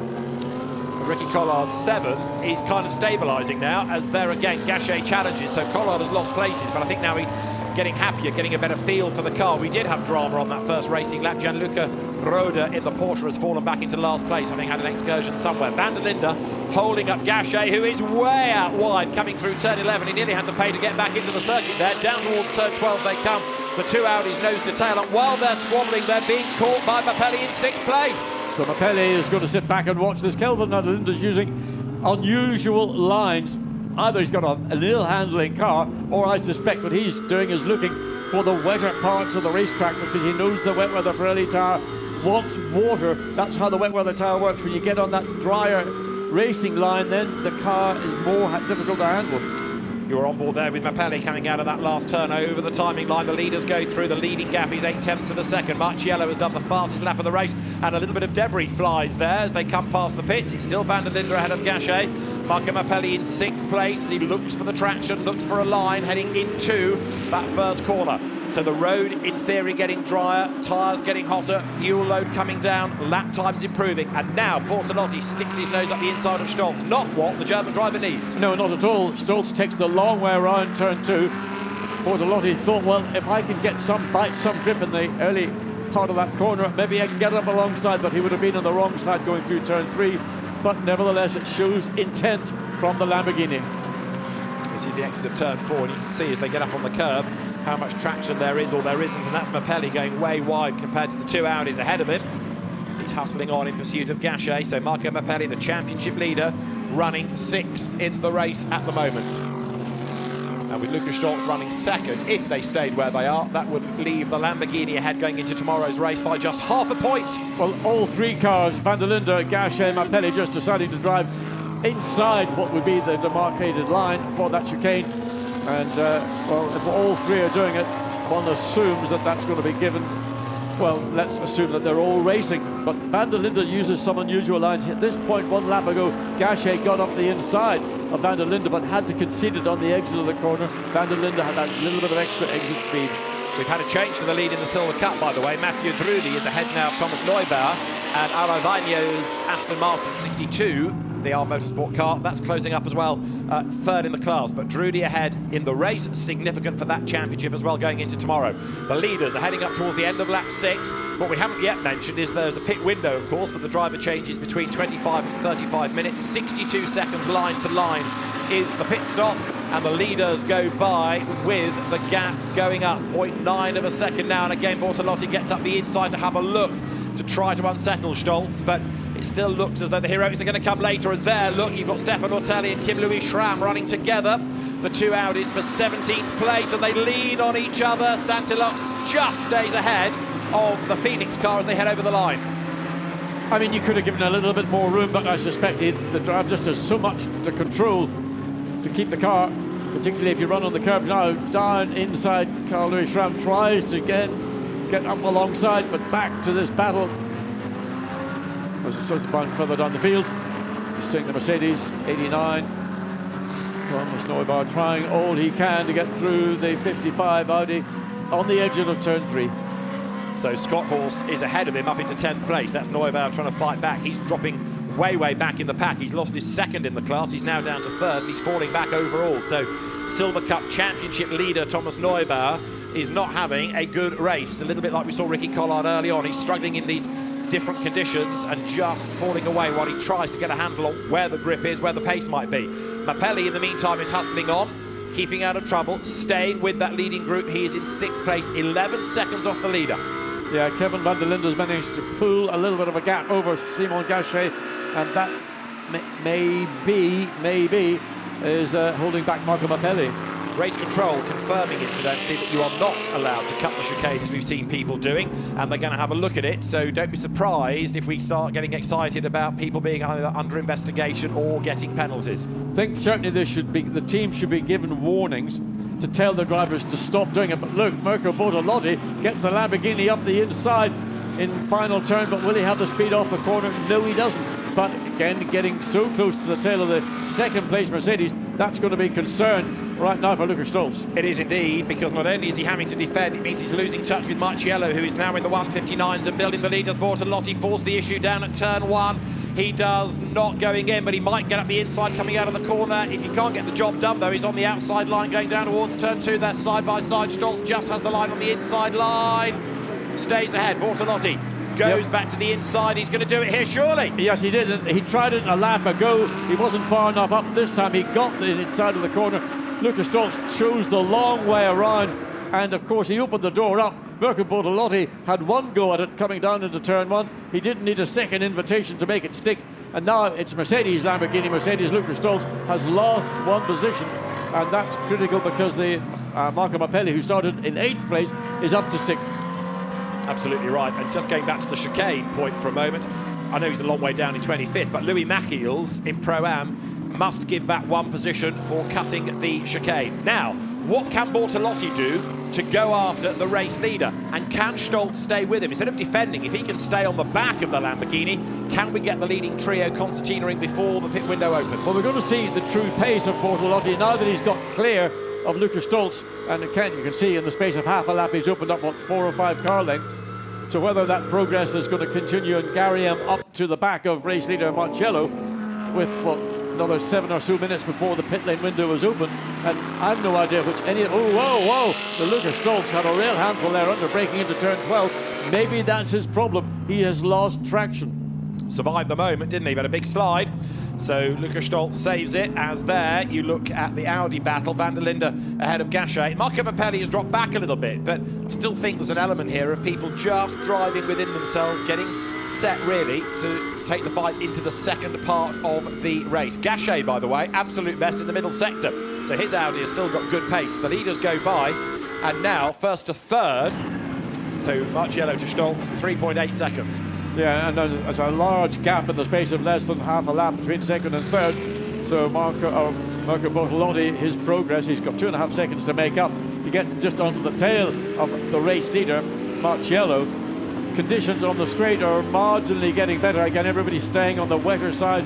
Ricky Collard 7th. He's kind of stabilising now as there again Gachet challenges. So Collard has lost places, but I think now he's getting happier, getting a better feel for the car. We did have drama on that first racing lap. Gianluca Roda in the Porsche has fallen back into last place, having had an excursion somewhere. Van der Linde holding up Gachet, who is way out wide, coming through turn 11. He nearly had to pay to get back into the circuit there. Down towards turn 12 they come. The two Audis nose to tail, and while they're squabbling, they're being caught by Mapelli in 6th place. So Mapelli is going to sit back and watch this. Kelvin van der Linde is using unusual lines. Either he's got an ill-handling car, or I suspect what he's doing is looking for the wetter parts of the racetrack, because he knows the wet weather Pirelli tyre wants water. That's how the wet weather tyre works. When you get on that drier racing line, then the car is more difficult to handle. You're on board there with Mapelli coming out of that last turn over the timing line. The leaders go through. The leading gap is 8/10 of a second. Marchello has done the fastest lap of the race, and a little bit of debris flies there as they come past the pits. It's still Van der Linde ahead of Gachet. Marco Mapelli in 6th place as he looks for the traction, looks for a line heading into that first corner. So the road, in theory, getting drier, tyres getting hotter, fuel load coming down, lap times improving, and now Bortolotti sticks his nose up the inside of Stoltz. Not what the German driver needs. No, not at all. Stoltz takes the long way around turn 2. Bortolotti thought, well, if I can get some bite, some grip in the early part of that corner, maybe I can get up alongside, but he would have been on the wrong side going through turn 3. But nevertheless, it shows intent from the Lamborghini. This is the exit of turn 4, and you can see as they get up on the curb how much traction there is or there isn't, and that's Mapelli going way wide compared to the two Audis ahead of him. He's hustling on in pursuit of Gachet, so Marco Mapelli, the championship leader, running 6th in the race at the moment. And with Luca Stoltz running 2nd, if they stayed where they are, that would leave the Lamborghini ahead going into tomorrow's race by just half a point. Well, all three cars, Van der Linde, Gachet, Mapelli, just deciding to drive inside what would be the demarcated line for that chicane. And, well, if all three are doing it, one assumes that that's going to be given. Well, let's assume that they're all racing. But Van der Linde uses some unusual lines. At this point, one lap ago, Gachet got up the inside of Van der Linde, but had to concede it on the exit of the corner. Van der Linde had that little bit of extra exit speed. We've had a change for the lead in the Silver Cup, by the way. Mathieu Drudy is ahead now of Thomas Neubauer, and Aravagno's Aston Martin 62, the R Motorsport car, that's closing up as well, 3rd in the class. But Drudy ahead in the race, significant for that championship as well going into tomorrow. The leaders are heading up towards the end of lap 6. What we haven't yet mentioned is there's the pit window, of course, for the driver changes between 25 and 35 minutes. 62 seconds line to line is the pit stop, and the leaders go by with the gap going up 0.9 of a second now. And again, Bortolotti gets up the inside to have a look to try to unsettle Stoltz, but it still looks as though the heroics are going to come later. As there, look, you've got Stefan Ortelli and Kim Louis Schramm running together. The two Audis for 17th place, and they lean on each other. Santillox just stays ahead of the Phoenix car as they head over the line. I mean, you could have given a little bit more room, but I suspect the driver just has so much to control to keep the car, particularly if you run on the curb now. Down inside, Carl Louis Schramm tries to again get up alongside, but back to this battle. As it's sort of bound further down the field. He's seeing the Mercedes 89. Thomas Neubauer trying all he can to get through the 55 Audi on the edge of turn 3. So Scott Horst is ahead of him up into 10th place. That's Neubauer trying to fight back. He's dropping way back in the pack. He's lost his second in the class. He's now down to third, and he's falling back overall. So Silver Cup Championship leader Thomas Neubauer is not having a good race. A little bit like we saw Ricky Collard early on. He's struggling in these different conditions and just falling away while he tries to get a handle on where the grip is, where the pace might be. Marchello, in the meantime, is hustling on, keeping out of trouble, staying with that leading group. He is in 6th place, 11 seconds off the leader. Yeah, Kevin van der Linde's managed to pull a little bit of a gap over Simon Gachet, and that maybe is holding back Marco Marchello. Race control confirming, incidentally, that you are not allowed to cut the chicane, as we've seen people doing, and they're going to have a look at it. So don't be surprised if we start getting excited about people being either under investigation or getting penalties. I think certainly the team should be given warnings to tell the drivers to stop doing it. But look, Mirko Bortolotti gets the Lamborghini up the inside in final turn, but will he have the speed off the corner? No, he doesn't. But again, getting so close to the tail of the second place Mercedes, that's going to be concern right now for Lukas Stolz. It is indeed, because not only is he having to defend, it means he's losing touch with Marchello, who is now in the 159s and building the lead as Bortolotti forced the issue down at turn 1. He does not going in, but he might get up the inside coming out of the corner. If he can't get the job done, though, he's on the outside line going down towards turn 2. They're side by side. Stolz just has the line on the inside line. Stays ahead. Bortolotti goes back to the inside. He's going to do it here, surely. Yes, he did. He tried it a lap ago. He wasn't far enough up. This time he got the inside of the corner. Lukas Stolz chose the long way around, and of course he opened the door up. Mirko Bortolotti had one go at it coming down into turn 1. He didn't need a second invitation to make it stick, and now it's Mercedes Lamborghini. Mercedes Lukas Stolz has lost one position, and that's critical because the Marco Marchello, who started in 8th place, is up to 6th. Absolutely right. And just going back to the chicane point for a moment, I know he's a long way down in 25th, but Louis Machiels in Pro-Am must give back one position for cutting the chicane. Now, what can Bortolotti do to go after the race leader? And can Stolz stay with him? Instead of defending, if he can stay on the back of the Lamborghini, can we get the leading trio concertinaing before the pit window opens? Well, we're going to see the true pace of Bortolotti now that he's got clear of Lukas Stolz, and again, you can see in the space of half a lap he's opened up, what, 4 or 5 car lengths. So whether that progress is going to continue and carry him up to the back of race leader Marchello with, what, another 7 or so minutes before the pit lane window was open, and I have no idea which any... Oh, whoa! The Lukas Stolz had a real handful there under braking into turn 12. Maybe that's his problem. He has lost traction. Survived the moment, didn't he? But a big slide. So Lukas Stolz saves it, as there you look at the Audi battle. Van der Linde ahead of Gachet. Marco Marchello has dropped back a little bit, but I still think there's an element here of people just driving within themselves, getting set really to take the fight into the second part of the race. Gachet, by the way, absolute best in the middle sector. So his Audi has still got good pace. The leaders go by, and now first to third. So Marchello to Stolz, 3.8 seconds. Yeah, and there's a large gap in the space of less than half a lap between second and third. So Marco Bortolotti, his progress, he's got 2.5 seconds to make up to get just onto the tail of the race leader, Marchello. Conditions on the straight are marginally getting better. Again, everybody's staying on the wetter side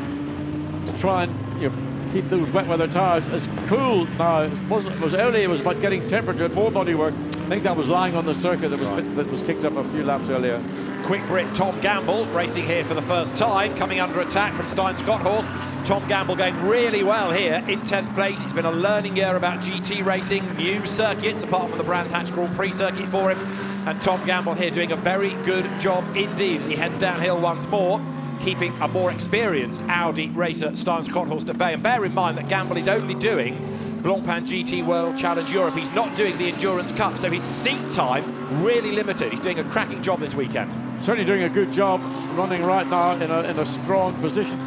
to try and keep those wet weather tires as cool now. It was early, it was about getting temperature, more bodywork. I think that was lying on the circuit that was kicked up a few laps earlier. Quick Brit Tom Gamble racing here for the first time, coming under attack from Stein Scotthorst. Tom Gamble going really well here in 10th place. It's been a learning year about GT racing, new circuits apart from the Brands Hatch Grand Prix circuit for him. And Tom Gamble here doing a very good job indeed as he heads downhill once more, keeping a more experienced Audi racer Stein Scotthorst at bay. And bear in mind that Gamble is only doing Blancpain GT World Challenge Europe. He's not doing the Endurance Cup, so his seat time really limited. He's doing a cracking job this weekend. Certainly doing a good job running right now in a strong position.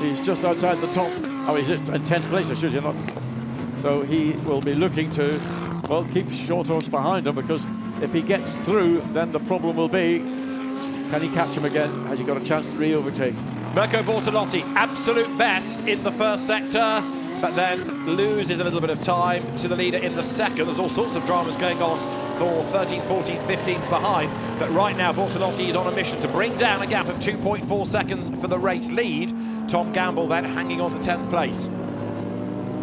He's just outside the top. Oh, he's in 10th place, I should you not. So he will be looking to, well, keep Shorthorse behind him, because if he gets through, then the problem will be, can he catch him again? Has he got a chance to re-overtake? Mirko Bortolotti, absolute best in the first sector, but then loses a little bit of time to the leader in the second. There's all sorts of dramas going on for 13th, 14th, 15th behind. But right now, Bortolotti is on a mission to bring down a gap of 2.4 seconds for the race lead. Tom Gamble then hanging on to 10th place.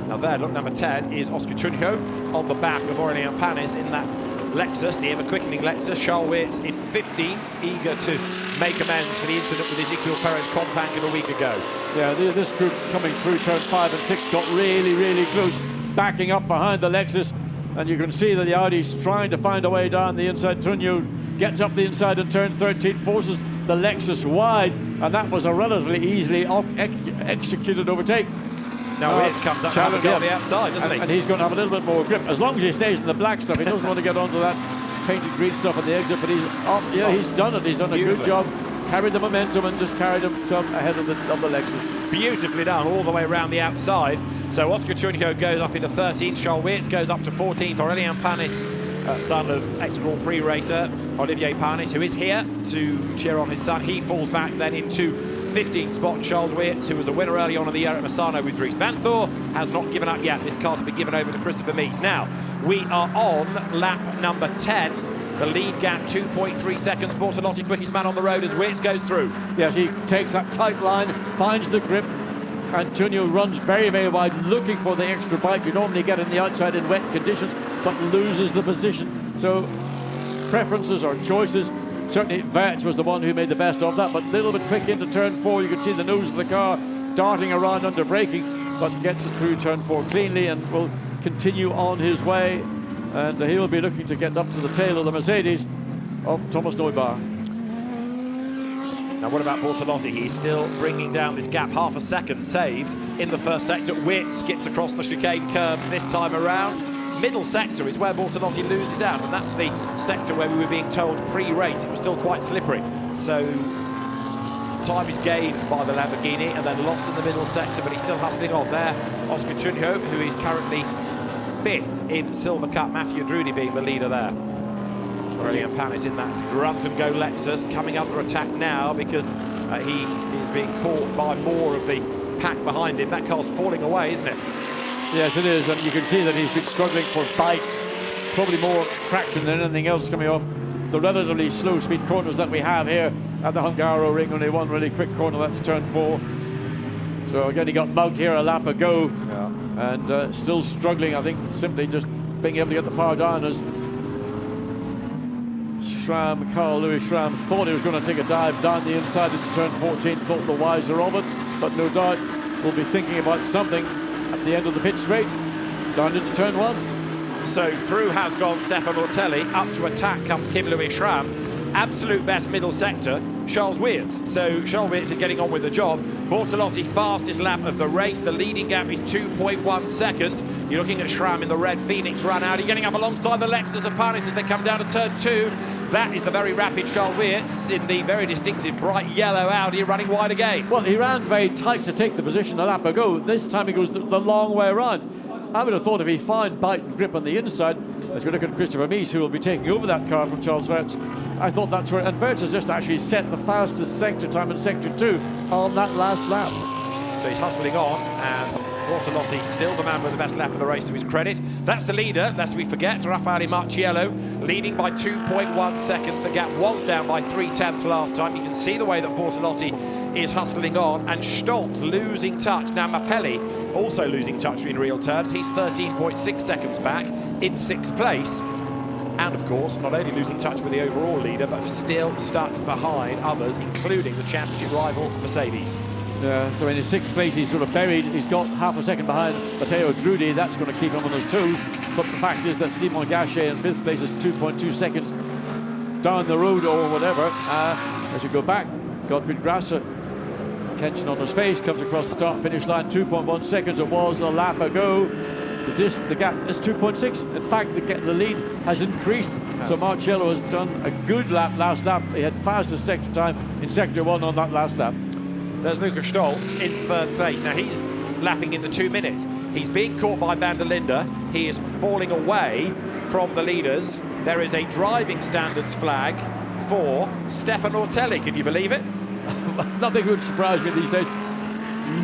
Now there, look, number 10 is Oscar Trunjo on the back of Aurélien Panis in that Lexus, the ever-quickening Lexus. Charles Weerts in 15th, eager to make amends for the incident with Ezequiel Perez Companc a week ago. Yeah, this group coming through turn 5 and 6 got really, really close, backing up behind the Lexus. And you can see that the Audi's trying to find a way down the inside. Tunio gets up the inside in turn 13, forces the Lexus wide, and that was a relatively easily executed overtake. Now Wirtz comes up and on the outside, doesn't he? And he's going to have a little bit more grip, as long as he stays in the black stuff. He doesn't want to get onto that painted green stuff at the exit, but he's up. Yeah, he's done it. He's done a good job. Carried the momentum and just carried himself ahead of the Lexus. Beautifully done all the way around the outside. So Oscar Tunio goes up into 13th, Charles Wirtz goes up to 14th, Aurélien Panis, son of ex-Grand Prix racer Olivier Panis, who is here to cheer on his son. He falls back then into 15th spot. Charles Wirtz, who was a winner early on in the year at Misano with Dries Van Thor, has not given up yet. This car to be given over to Christopher Meeks. Now, we are on lap number 10. The lead gap, 2.3 seconds. Bortolotti, quickest man on the road as Wirtz goes through. Yes, he takes that tight line, finds the grip. Antonio runs very, very wide, looking for the extra bite you normally get in the outside in wet conditions, but loses the position. So, preferences or choices. Certainly, Wirtz was the one who made the best of that, but a little bit quick into turn 4. You can see the nose of the car darting around under braking, but gets it through turn 4 cleanly and will continue on his way. And he'll be looking to get up to the tail of the Mercedes of Thomas Neubauer. Now what about Bortolotti? He's still bringing down this gap, half a second saved in the first sector. Wirtz skips across the chicane curbs this time around. Middle sector is where Bortolotti loses out, and that's the sector where we were being told pre-race it was still quite slippery. So time is gained by the Lamborghini and then lost in the middle sector, but he's still hustling on there. Oscar Tunio, who is currently 5th in Silver Cup, Mathieu Drudy being the leader there. Aurélien Panis in that grunt-and-go Lexus, coming under attack now because he is being caught by more of the pack behind him. That car's falling away, isn't it? Yes, it is, and you can see that he's been struggling for bite. Probably more traction than anything else coming off the relatively slow-speed corners that we have here at the Hungaro ring. Only one really quick corner, that's turn 4. So again, he got mugged here a lap ago. Yeah. And still struggling, I think, simply just being able to get the power down as Carl-Louis Schramm thought he was going to take a dive down the inside into turn 14, thought the wiser of it, but no doubt will be thinking about something at the end of the pit straight, down into turn 1. So through has gone Stefan Ortelli, up to attack comes Kim-Louis Schramm. Absolute best middle sector, Charles Wirtz. So Charles Wirtz is getting on with the job. Bortolotti, fastest lap of the race. The leading gap is 2.1 seconds. You're looking at Schramm in the red Phoenix run out. He's getting up alongside the Lexus of Panis as they come down to turn 2. That is the very rapid Charles Wirtz in the very distinctive bright yellow Audi running wide again. Well, he ran very tight to take the position a lap ago. This time he goes the long way around. I would have thought if he found bite and grip on the inside, as we look at Christopher Mies, who will be taking over that car from Charles Wirtz, I thought that's where, and Wirtz has just actually set the fastest sector time in sector 2 on that last lap. So he's hustling on, and Bortolotti still the man with the best lap of the race to his credit. That's the leader, lest we forget, Raffaele Marchello, leading by 2.1 seconds. The gap was down by 0.3 last time. You can see the way that Bortolotti is hustling on, and Stoltz losing touch. Now Mapelli also losing touch in real terms. He's 13.6 seconds back in 6th place. And of course, not only losing touch with the overall leader, but still stuck behind others, including the championship rival Mercedes. Yeah, so in his 6th place, he's sort of buried. He's got half a second behind Matteo Drudy. That's going to keep him on his toes. But the fact is that Simon Gachet in 5th place is 2.2 seconds down the road or whatever. As you go back, Gottfried Grasser, tension on his face, comes across the start-finish line. 2.1 seconds it was a lap ago. The gap is 2.6. In fact, the lead has increased. So Marchello has done a good lap last lap. He had fastest sector time in sector 1 on that last lap. There's Lukas Stoltz in 3rd place. Now he's lapping in the 2 minutes. He's being caught by Van der Linde. He is falling away from the leaders. There is a driving standards flag for Stefan Ortelli. Can you believe it? Nothing would surprise me these days.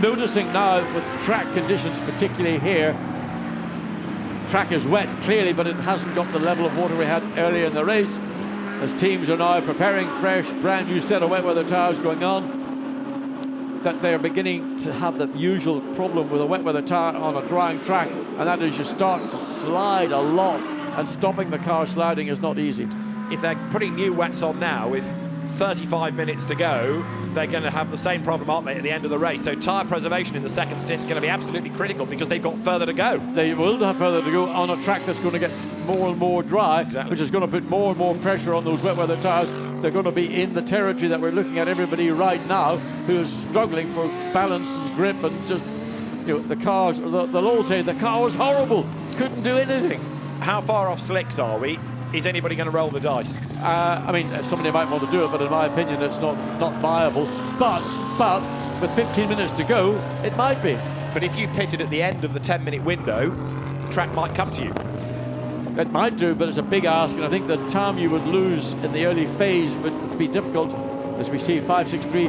Noticing now with track conditions, particularly here, track is wet clearly, but it hasn't got the level of water we had earlier in the race. As teams are now preparing fresh, brand new set of wet weather tyres going on, that they're beginning to have the usual problem with a wet weather tyre on a drying track, and that is you start to slide a lot, and stopping the car sliding is not easy. If they're putting new wets on now with 35 minutes to go, they're going to have the same problem, aren't they, at the end of the race? So tyre preservation in the second stint is going to be absolutely critical because they've got further to go. They will have further to go on a track that's going to get more and more dry, exactly, which is going to put more and more pressure on those wet weather tyres. They're going to be in the territory that we're looking at everybody right now who is struggling for balance and grip, and just, you know, the cars, they'll all say the car was horrible, couldn't do anything. How far off slicks are we? Is anybody going to roll the dice? I mean, somebody might want to do it, but in my opinion, it's not viable. But with 15 minutes to go, it might be. But if you pitted at the end of the 10-minute window, the track might come to you. It might do, but it's a big ask, and I think the time you would lose in the early phase would be difficult. As we see 563,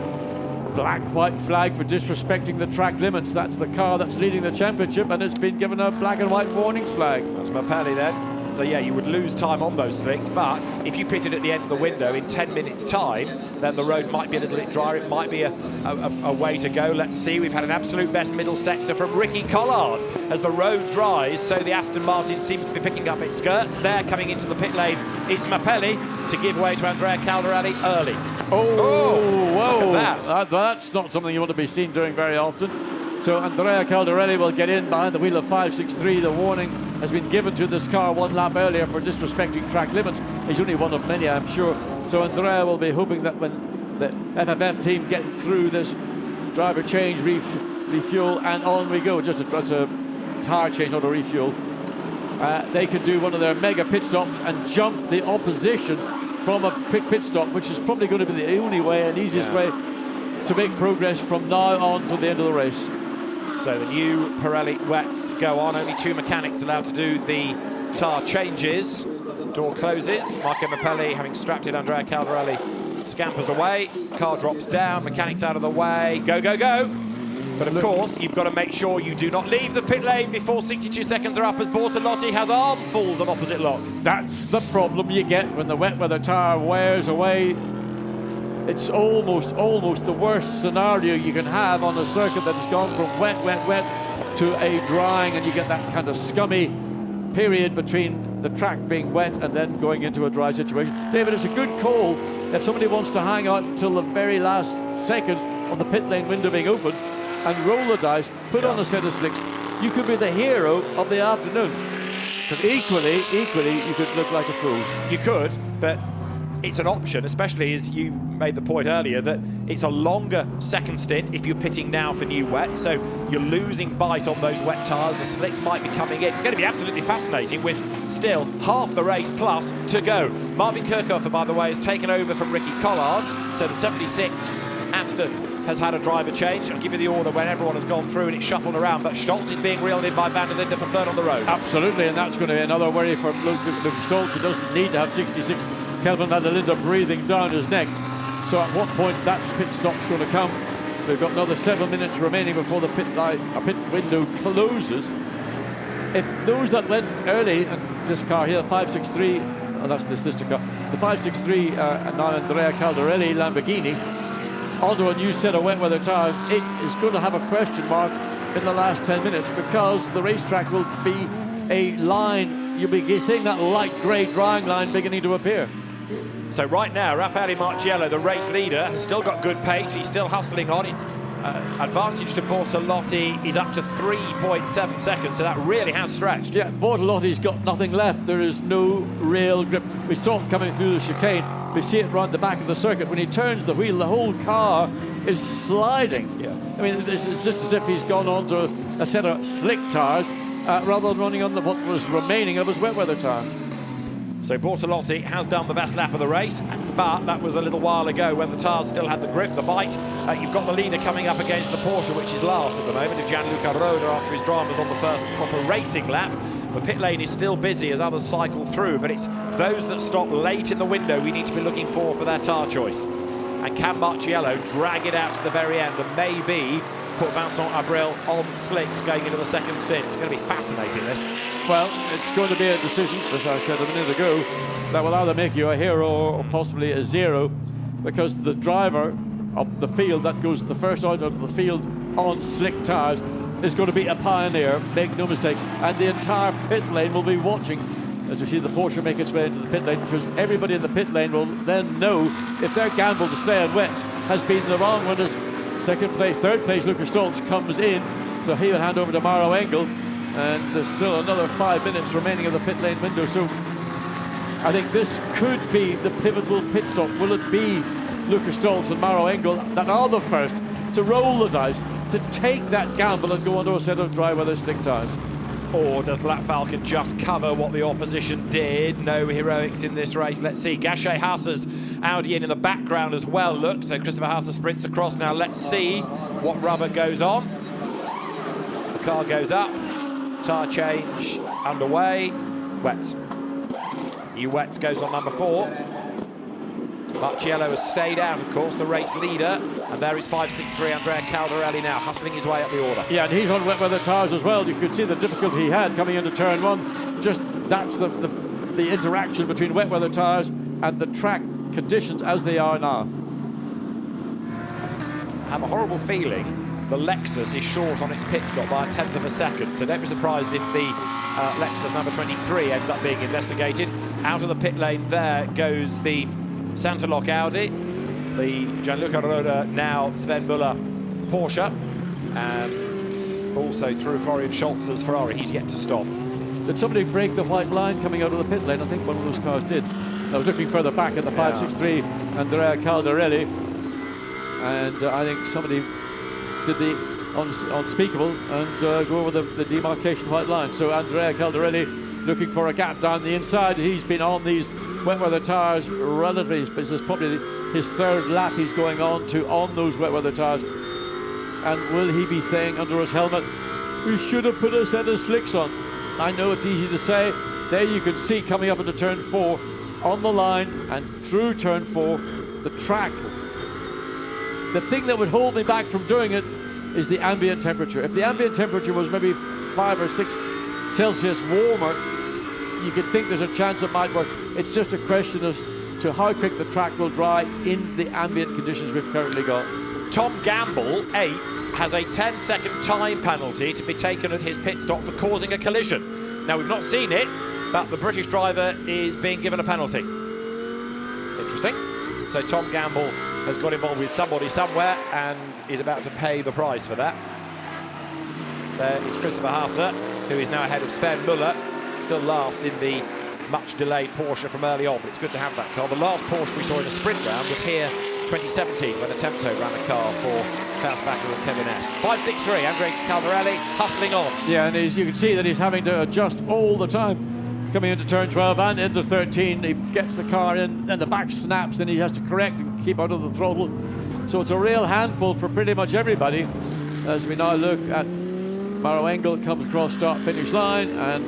black white flag for disrespecting the track limits. That's the car that's leading the championship, and it's been given a black and white warning flag. That's Marchello then. So yeah, you would lose time on those slicks, but if you pitted at the end of the window in 10 minutes time, then the road might be a little bit drier. It might be a way to go. Let's see. We've had an absolute best middle sector from Ricky Collard. As the road dries, so the Aston Martin seems to be picking up its skirts. There, coming into the pit lane, is Marchello to give way to Andrea Caldarelli early. Oh, whoa. Look at that. That's not something you want to be seen doing very often. So Andrea Caldarelli will get in behind the wheel of 563. The warning has been given to this car one lap earlier for disrespecting track limits. He's only one of many, I'm sure. So Andrea will be hoping that when the FFF team get through this driver change, refuel, and on we go. Just a tyre change, not a refuel. They could do one of their mega pit stops and jump the opposition from a quick pit stop, which is probably going to be the only way and easiest way to make progress from now on to the end of the race. So the new Pirelli wets go on. Only 2 mechanics allowed to do the tyre changes. Door closes. Marco Marchello, having strapped in Andrea Caldarelli, scampers away. Car drops down. Mechanics out of the way. Go, go, go. But of course, you've got to make sure you do not leave the pit lane before 62 seconds are up, as Bortolotti has armfuls of opposite lock. That's the problem you get when the wet weather tyre wears away. It's almost the worst scenario you can have on a circuit that has gone from wet to a drying, and you get that kind of scummy period between the track being wet and then going into a dry situation. David, it's a good call if somebody wants to hang out until the very last seconds of the pit lane window being open and roll the dice, put on a set of slicks. You could be the hero of the afternoon. Equally, you could look like a fool. You could, but it's an option, especially as you made the point earlier that it's a longer second stint if you're pitting now for new wet, so you're losing bite on those wet tyres. The slicks might be coming in. It's going to be absolutely fascinating with still half the race plus to go. Marvin Kirchhofer, by the way, has taken over from Ricky Collard, so the 76 Aston has had a driver change. I'll give you the order when everyone has gone through and it's shuffled around, but Stoltz is being reeled in by Van der Linde for third on the road. Absolutely, and that's going to be another worry for Luke Stoltz, who doesn't need to have 66 Kelvin van der Linde breathing down his neck. So at what point that pit stop's going to come? We've got another 7 minutes remaining before the pit window closes. If those that went early, and this car here, 563, oh, that's the sister car, the 563 and now Andrea Caldarelli Lamborghini, onto a new set of wet weather tyres, it is going to have a question mark in the last 10 minutes because the racetrack will be a line, you'll be seeing that light grey drying line beginning to appear. So right now, Raffaele Marchello, the race leader, has still got good pace. He's still hustling on. His advantage to Bortolotti is up to 3.7 seconds, so that really has stretched. Yeah, Bortolotti's got nothing left. There is no real grip. We saw him coming through the chicane. We see it round the back of the circuit. When he turns the wheel, the whole car is sliding. Yeah. I mean, it's just as if he's gone onto a set of slick tyres rather than running on what was remaining of his wet weather tyre. So Bortolotti has done the best lap of the race, but that was a little while ago when the tyres still had the grip, the bite. You've got the leader coming up against the Porsche, which is last at the moment, of Gianluca Roda after his dramas on the first proper racing lap. The pit lane is still busy as others cycle through, but it's those that stop late in the window we need to be looking for their tyre choice. And can Marchello drag it out to the very end and maybe put Vincent Abril on slicks going into the second stint? It's going to be fascinating, this. Well, it's going to be a decision, as I said a minute ago, that will either make you a hero or possibly a zero, because the driver of the field that goes the first out of the field on slick tyres is going to be a pioneer, make no mistake, and the entire pit lane will be watching as we see the Porsche make its way into the pit lane, because everybody in the pit lane will then know if their gamble to stay on wet has been the wrong one, as third place Lucas Stoltz comes in, so he will hand over to Maro Engel, and there's still another 5 minutes remaining of the pit lane window. So I think this could be the pivotal pit stop. Will it be Lucas Stoltz and Maro Engel that are the first to roll the dice, to take that gamble and go onto a set of dry weather slick tyres? Or does Black Falcon just cover what the opposition did? No heroics in this race. Let's see. Gachet Hauser's Audi in the background as well. Look, so Christopher Hauser sprints across now. Let's see what rubber goes on. The car goes up. Tyre change underway. Wets. Wets goes on number 4. Marchello has stayed out, of course, the race leader. And there is 563, Andrea Caldarelli now, hustling his way up the order. Yeah, and he's on wet weather tyres as well. You could see the difficulty he had coming into turn 1. Just that's the interaction between wet weather tyres and the track conditions as they are now. I have a horrible feeling the Lexus is short on its pit stop by a 1/10 of a second, so don't be surprised if the Lexus number 23 ends up being investigated. Out of the pit lane there goes the Santalok Audi, the Gianluca Roda, now Sven Müller Porsche, and also through Florian Scholz's Ferrari. He's yet to stop. Did somebody break the white line coming out of the pit lane? I think one of those cars did. I was looking further back at the 563, Andrea Caldarelli, and I think somebody did the unspeakable and go over the demarcation white line. So Andrea Caldarelli looking for a gap down the inside. He's been on these wet weather tyres relatively. This is probably his 3rd lap he's going on those wet weather tyres. And will he be saying under his helmet, "We should have put a set of slicks on"? I know it's easy to say. There you can see coming up into turn 4, on the line and through turn 4, the track. The thing that would hold me back from doing it is the ambient temperature. If the ambient temperature was maybe 5 or 6 Celsius warmer, you could think there's a chance it might work. It's just a question as to how quick the track will dry in the ambient conditions we've currently got. Tom Gamble, 8th, has a 10-second time penalty to be taken at his pit stop for causing a collision. Now, we've not seen it, but the British driver is being given a penalty. Interesting. So Tom Gamble has got involved with somebody somewhere and is about to pay the price for that. There is Christopher Hauser, who is now ahead of Sven Müller, still last in the much delayed Porsche from early on, but it's good to have that car. The last Porsche we saw in a sprint round was here 2017 when Attempto ran a car for Klaus Bacher and Kevin S. 563, Andrea Caldarelli hustling on. Yeah, and you can see that he's having to adjust all the time. Coming into turn 12 and into 13, he gets the car in and the back snaps, and he has to correct and keep out of the throttle. So it's a real handful for pretty much everybody. As we now look at Maro Engel, comes across start-finish line and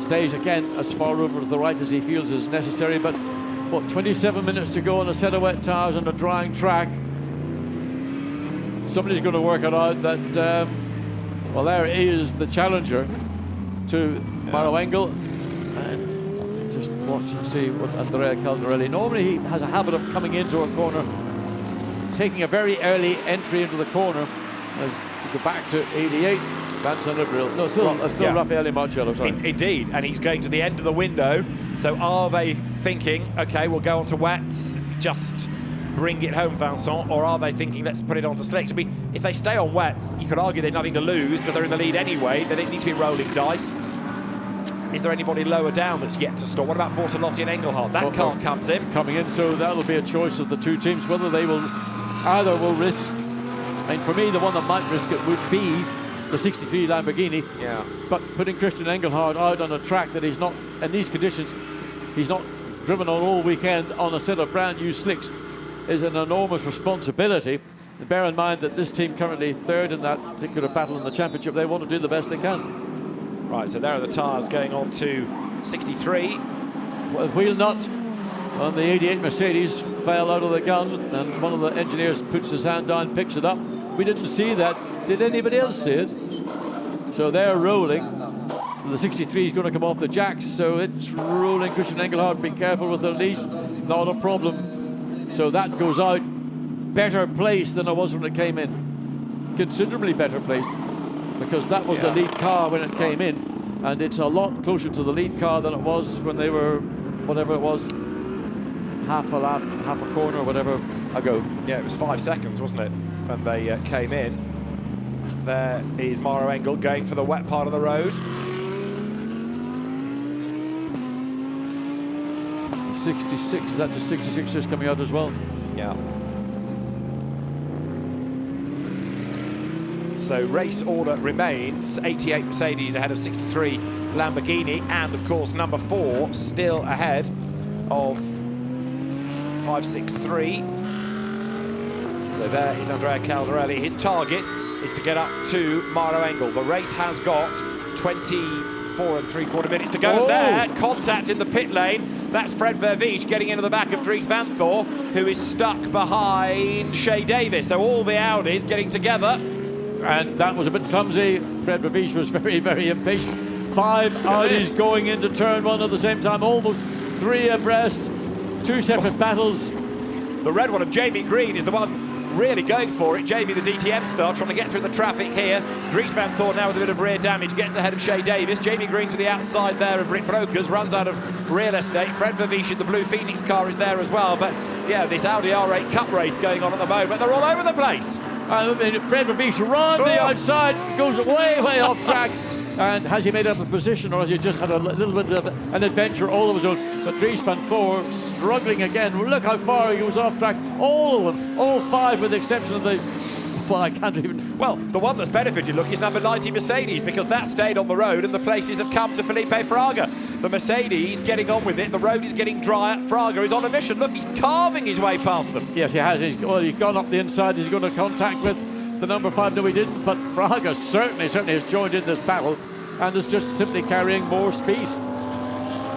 stays again as far over to the right as he feels is necessary. But what, 27 minutes to go on a set of wet tyres on a drying track. Somebody's going to work it out that, well, there is the challenger to Maro Engel. And just watch and see what Andrea Caldarelli. Normally he has a habit of coming into a corner, taking a very early entry into the corner. As we go back to 88, Vincent Lebril. No, still Raffaele Marchello, sorry. Indeed, and he's going to the end of the window. So are they thinking, okay, we'll go on to wets, just bring it home, Vincent, or are they thinking, let's put it on to slicks? I mean, if they stay on wets, you could argue they've nothing to lose because they're in the lead anyway. They don't need to be rolling dice. Is there anybody lower down that's yet to stop? What about Bortolotti and Engelhardt? That car comes in. Coming in, so that'll be a choice of the two teams, whether they will either will risk. I mean, for me, the one that might risk it would be the 63 Lamborghini. Yeah. But putting Christian Engelhardt out on a track that he's not, in these conditions, he's not driven on all weekend on a set of brand new slicks is an enormous responsibility. And bear in mind that this team currently 3rd in that particular battle in the championship. They want to do the best they can. Right, so there are the tyres going on to 63. Well, wheel nut on the 88 Mercedes fell out of the gun, and one of the engineers puts his hand down, picks it up. We didn't see that. Did anybody else see it? So they're rolling. So the 63 is going to come off the jacks, so it's rolling. Christian Engelhardt, be careful with the release. Not a problem. So that goes out. Better placed than it was when it came in. Considerably better placed, because that was the lead car when it came in. and it's a lot closer to the lead car than it was when they were, whatever it was, half a lap, half a corner, whatever ago. Yeah, it was 5 seconds, wasn't it, when they came in. There is Maro Engel going for the wet part of the road. 66, is that just 66 just coming out as well? Yeah. So race order remains 88 Mercedes ahead of 63 Lamborghini, and of course number 4 still ahead of 563. So there is Andrea Caldarelli. His target is to get up to Maro Engel. The race has got 24 3/4 minutes to go. There, contact in the pit lane. That's Fred Vervies getting into the back of Dries Van Thor, who is stuck behind Shea Davis. So all the Audis getting together. And that was a bit clumsy. Fred Vervies was very, very impatient. 5 Audis going into turn 1 at the same time, almost 3 abreast, 2 separate battles. The red one of Jamie Green is the one really going for it. Jamie, the DTM star, trying to get through the traffic here. Dries Van Thor now with a bit of rear damage, gets ahead of Shea Davis. Jamie Green to the outside there of Rick Brokers, runs out of real estate. Fred Vervies in the blue Phoenix car is there as well. But yeah, this Audi R8 Cup race going on at the moment. They're all over the place. I mean, Fred Vervies runs the outside, goes way, way off track. And has he made up a position, or has he just had a little bit of an adventure all of his own? But Dries Van Thor struggling again. Look how far he was off track. All of them, all 5 with the exception of the... Well, I can't even... Well, the one that's benefited, look, is number 90 Mercedes, because that stayed on the road and the places have come to Felipe Fraga. The Mercedes getting on with it. The road is getting drier. Fraga is on a mission. Look, he's carving his way past them. Yes, he has. He's gone up the inside. He's going to contact with the number 5. No, he didn't. But Fraga certainly has joined in this battle and is just simply carrying more speed.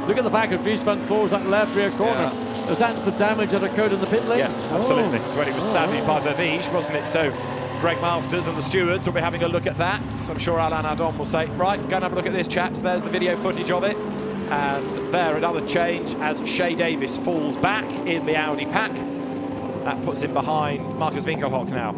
Look at the back of Dries Van Thor's, that left rear corner. Yeah. Is that the damage that occurred in the pit lane? Yes, absolutely. It's when it was savaged by Vervies, wasn't it? So Greg Masters and the stewards will be having a look at that. I'm sure Alain Adon will say, right, go and have a look at this, chaps. There's the video footage of it. And there, another change as Shea Davis falls back in the Audi pack. That puts him behind Marcus Winkelhock now.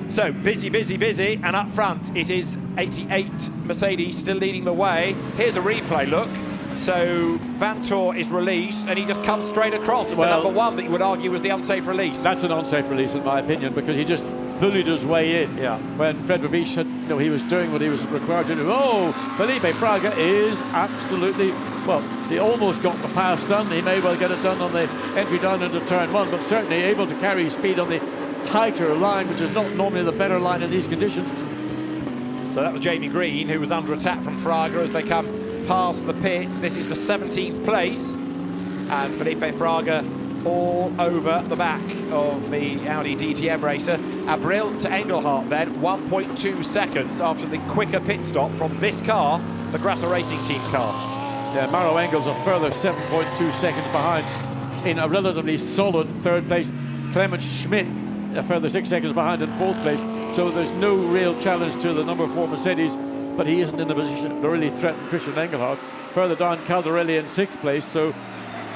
So busy, busy, busy, and up front it is 88 Mercedes still leading the way. Here's a replay, look. So Vantor is released and he just comes straight across. It's the number 1 that you would argue was the unsafe release. That's an unsafe release in my opinion, because he just bullied his way in. Yeah. When Fred Vervies had, he was doing what he was required to do. Oh, Felipe Fraga is absolutely, well, he almost got the pass done. He may well get it done on the entry down into turn 1, but certainly able to carry speed on the tighter line, which is not normally the better line in these conditions. So that was Jamie Green, who was under attack from Fraga as they come past the pits. This is the 17th place, and Felipe Fraga all over the back of the Audi DTM racer. Abril to Engelhardt then, 1.2 seconds after the quicker pit stop from this car, the Grasser Racing Team car. Yeah, Maro Engel's a further 7.2 seconds behind in a relatively solid 3rd place. Clement Schmidt a further 6 seconds behind in 4th place. So there's no real challenge to the number 4 Mercedes, but he isn't in a position to really threaten Christian Engelhardt. Further down, Caldarelli in 6th place. So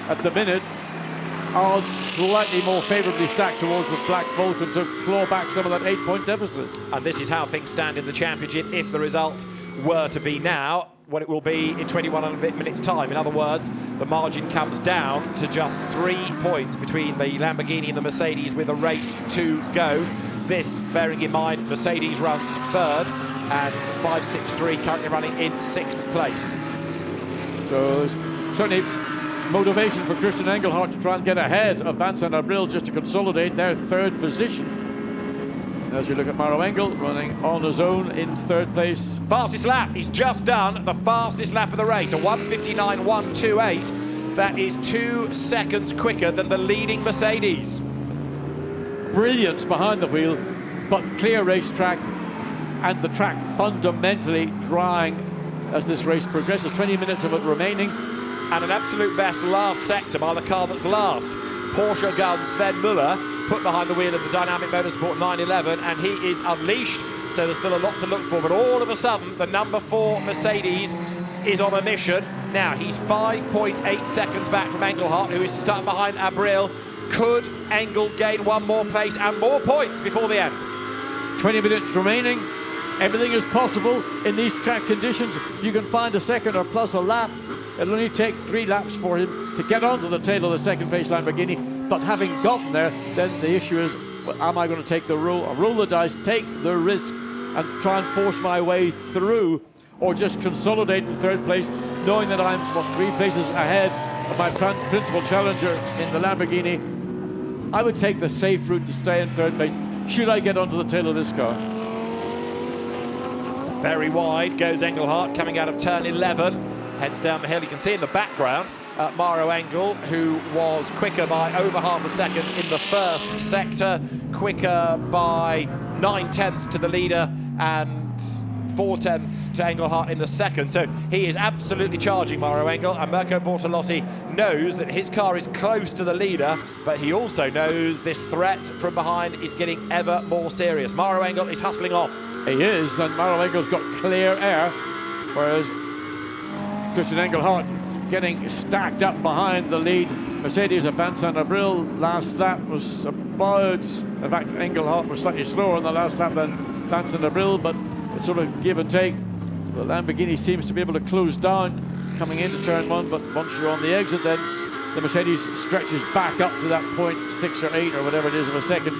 at the minute, odds slightly more favourably stacked towards the Black Vulcan to claw back some of that 8-point deficit. And this is how things stand in the championship if the result were to be now what it will be in 21 and a bit minutes time. In other words, the margin comes down to just 3 points between the Lamborghini and the Mercedes with a race to go. This, bearing in mind, Mercedes runs 3rd and 563 currently running in 6th place. So certainly motivation for Christian Engelhardt to try and get ahead of Vincent Abril just to consolidate their 3rd position. As you look at Maro Engel running on his own in 3rd place. Fastest lap, he's just done the fastest lap of the race, a 1:59.128. That is 2 seconds quicker than the leading Mercedes. Brilliance behind the wheel, but clear racetrack, and the track fundamentally drying as this race progresses. 20 minutes of it remaining. And an absolute best last sector by the car that's last. Porsche gun Sven Müller put behind the wheel of the Dynamic Motorsport 911, and he is unleashed, so there's still a lot to look for. But all of a sudden, the number 4 Mercedes is on a mission. Now, he's 5.8 seconds back from Engelhardt, who is stuck behind Abril. Could Engel gain 1 more place and more points before the end? 20 minutes remaining. everything is possible in these track conditions. You can find a second or plus a lap. It'll only take 3 laps for him to get onto the tail of the second place Lamborghini. But having gotten there, then the issue is, well, am I going to take the roll the dice, take the risk, and try and force my way through, or just consolidate in 3rd place, knowing that I'm 3 places ahead of my principal challenger in the Lamborghini? I would take the safe route and stay in 3rd place, should I get onto the tail of this car. Very wide goes Engelhardt coming out of turn 11. Heads down the hill. You can see in the background Mauro Engel, who was quicker by over half a second in the 1st sector, quicker by 9/10 to the leader and 4/10 to Engelhardt in the 2nd. So he is absolutely charging, Mauro Engel, and Mirko Bortolotti knows that his car is close to the leader, but he also knows this threat from behind is getting ever more serious. Mauro Engel is hustling on. He is, and Mauro Engel's got clear air, whereas Christian Engelhardt getting stacked up behind the lead Mercedes of Vincent Abril. Last lap was about, in fact, Engelhardt was slightly slower in the last lap than Vincent Abril, but it's sort of give and take. The Lamborghini seems to be able to close down coming into turn 1, but once you're on the exit, then the Mercedes stretches back up to that 0.6 or 8 or whatever it is of a second.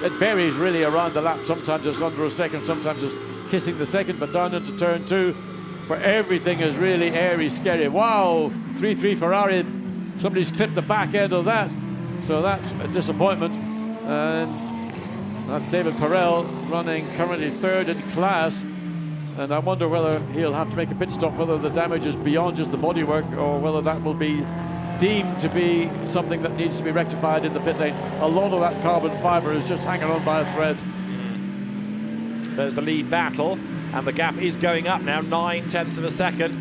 It varies really around the lap. Sometimes it's under a second, sometimes it's kissing the second, but down into turn 2, where everything is really airy, scary. Wow, 3-3 Ferrari. Somebody's clipped the back end of that. So that's a disappointment. And that's David Pirelli running currently 3rd in class. And I wonder whether he'll have to make a pit stop, whether the damage is beyond just the bodywork, or whether that will be deemed to be something that needs to be rectified in the pit lane. A lot of that carbon fiber is just hanging on by a thread. There's the lead battle, and the gap is going up now, 9/10 of a second.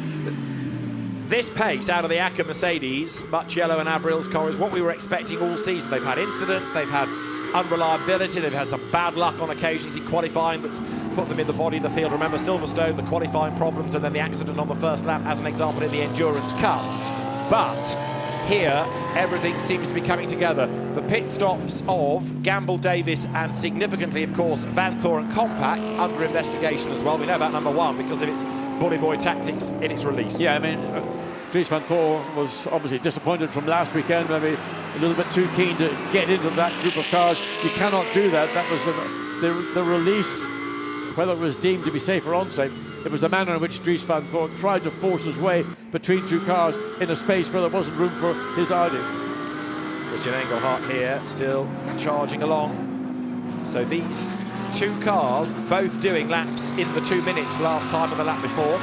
This pace out of the ACA Mercedes, Marchello and Abril's car, is what we were expecting all season. They've had incidents, they've had unreliability, they've had some bad luck on occasions in qualifying that's put them in the body of the field. Remember Silverstone, the qualifying problems, and then the accident on the 1st lap as an example in the Endurance Cup. But here, everything seems to be coming together. The pit stops of Gamble, Davis, and significantly, of course, Vanthoor and Compact under investigation as well. We know about number 1 because of its bully boy tactics in its release. Yeah, I mean, Dries Vanthoor was obviously disappointed from last weekend, maybe a little bit too keen to get into that group of cars. You cannot do that. That was the release, whether it was deemed to be safe or unsafe. It was the manner in which Dries Vanthoor tried to force his way between 2 cars in a space where there wasn't room for his Audi. Christian Engelhardt here, still charging along. So these 2 cars both doing laps in the 2 minutes last time and the lap before.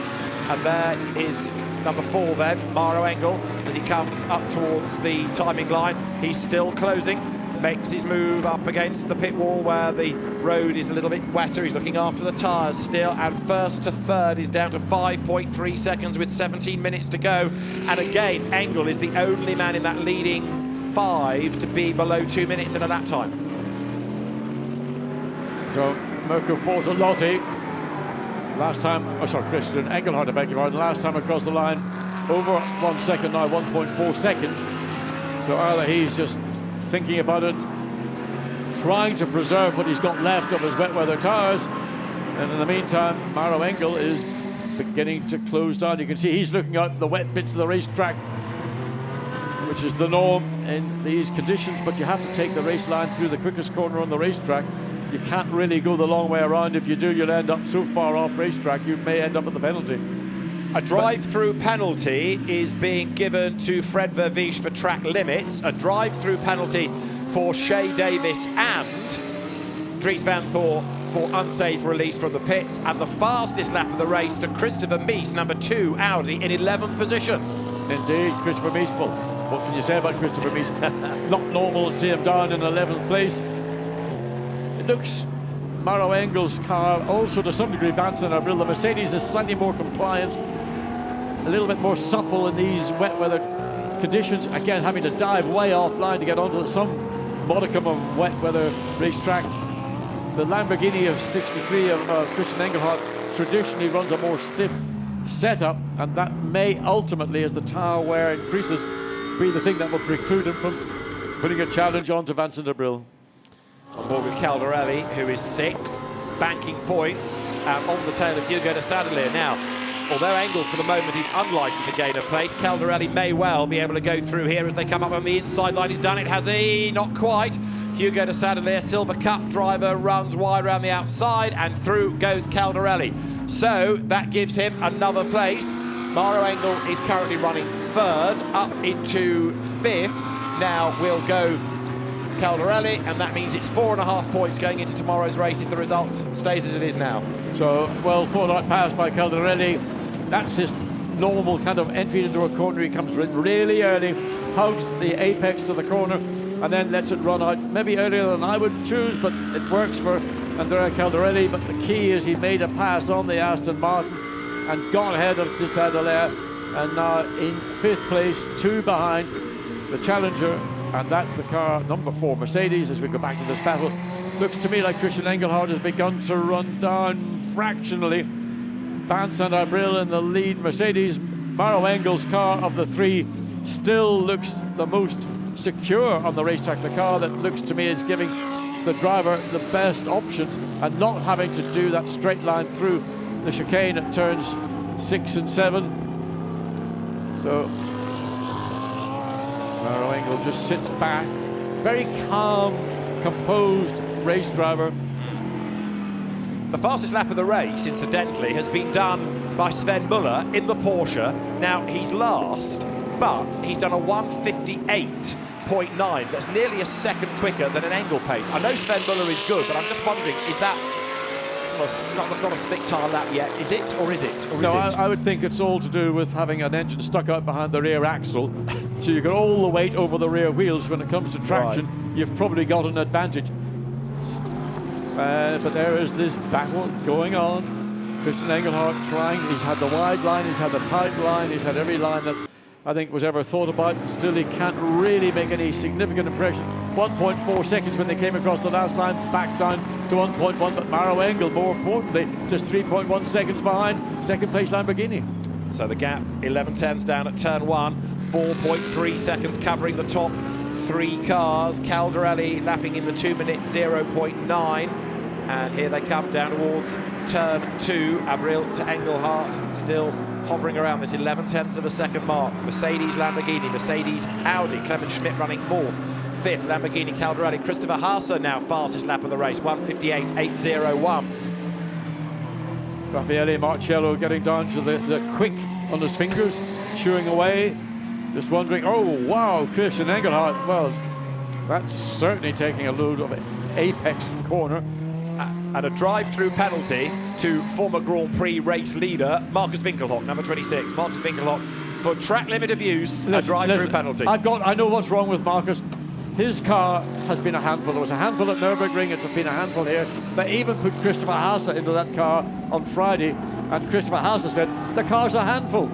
And there is number 4 then, Mauro Engel, as he comes up towards the timing line. He's still closing, makes his move up against the pit wall where the road is a little bit wetter. He's looking after the tyres still, and 1st to 3rd is down to 5.3 seconds with 17 minutes to go. And again, Engel is the only man in that leading 5 to be below 2 minutes in a lap time. So Mirko Bortolotti, last time, Christian Engelhardt, I beg your pardon, last time across the line, over 1 second now, 1.4 seconds. So either he's just thinking about it, trying to preserve what he's got left of his wet weather tyres, and in the meantime, Mauro Engel is beginning to close down. You can see he's looking at the wet bits of the racetrack, which is the norm in these conditions, but you have to take the race line through the quickest corner on the racetrack. You can't really go the long way around. If you do, you'll end up so far off racetrack, you may end up with the penalty. A drive-through penalty is being given to Fred Verviche for track limits. A drive-through penalty for Shea Davis and Dries Vanthoor for unsafe release from the pits. And the fastest lap of the race to Christopher Mies, number 2 Audi, in 11th position. Indeed, Christopher Mies. Well, what can you say about Christopher Mies? Not normal to see him down in 11th place. It looks, Mauro Engel's car, also to some degree Vincent Abril, the Mercedes is slightly more compliant, a little bit more supple in these wet weather conditions. Again, having to dive way offline to get onto some modicum of wet weather racetrack. The Lamborghini of 63 of Christian Engelhardt traditionally runs a more stiff setup, and that may ultimately, as the tire wear increases, be the thing that will preclude him from putting a challenge onto Vincent Abril. On board with Caldarelli, who is 6th. banking points on the tail of Hugo de Sadelier. Now, although Engel for the moment is unlikely to gain a place, Caldarelli may well be able to go through here as they come up on the inside line. He's done it, has he? Not quite. Hugo de Sadelier, Silver Cup driver, runs wide around the outside, and through goes Caldarelli. So that gives him another place. Maro Engel is currently running third, up into fifth. Now will go Caldarelli, and that means it's 4.5 points going into tomorrow's race if the result stays as it is now. So, well thought out pass by Caldarelli. That's his normal kind of entry into a corner. He comes in really early, hugs the apex of the corner, and then lets it run out. Maybe earlier than I would choose, but it works for Andrea Caldarelli. But the key is he made a pass on the Aston Martin and got ahead of de Sadelier, and now in fifth place, 2 behind the challenger, and that's the car number 4, Mercedes. As we go back to this battle, looks to me like Christian Engelhardt has begun to run down fractionally. Vincent Abril in the lead. Mercedes, Maro Engel's car of the 3 still looks the most secure on the racetrack. The car that looks to me is giving the driver the best options and not having to do that straight line through the chicane at turns 6 and 7. So Maro Engel just sits back, very calm, composed race driver. The fastest lap of the race, incidentally, has been done by Sven Muller in the Porsche. Now, he's last, but he's done a 1:58.9. That's nearly a second quicker than an Engel pace. I know Sven Muller is good, but I'm just wondering, is that... It's not a slick tire lap yet, is it? Or is it? Or is no, it? I would think it's all to do with having an engine stuck out behind the rear axle. So you get all the weight over the rear wheels. When it comes to traction, right, you've probably got an advantage. But there is this battle going on. Christian Engelhardt trying. He's had the wide line, he's had the tight line, he's had every line that I think was ever thought about. Still, he can't really make any significant impression. 1.4 seconds when they came across the last line, back down to 1.1. But Maro Engel, more importantly, just 3.1 seconds behind second place Lamborghini. So the gap, 11 tenths down at turn 1, 4.3 seconds covering the top 3 cars. Caldarelli lapping in the 2-minute 0.9. And here they come down towards turn 2. Abril to Engelhardt, still hovering around this 11 tenths of a second mark. Mercedes, Lamborghini, Mercedes, Audi. Clement Schmidt running 4th. 5th, Lamborghini, Caldarelli. Christopher Haase now fastest lap of the race, 1:58.801. Raffaele Marchello getting down to the quick on his fingers, chewing away. Just wondering, oh wow, Christian Engelhardt, well, that's certainly taking a load of apex corner. And a drive-through penalty to former Grand Prix race leader Marcus Winkelhock, number 26. Marcus Winkelhock for track limit abuse, a drive-through penalty. I know what's wrong with Marcus. His car has been a handful. There was a handful at Nürburgring, it's been a handful here. They even put Christopher Haase into that car on Friday, and Christopher Haase said, the car's a handful.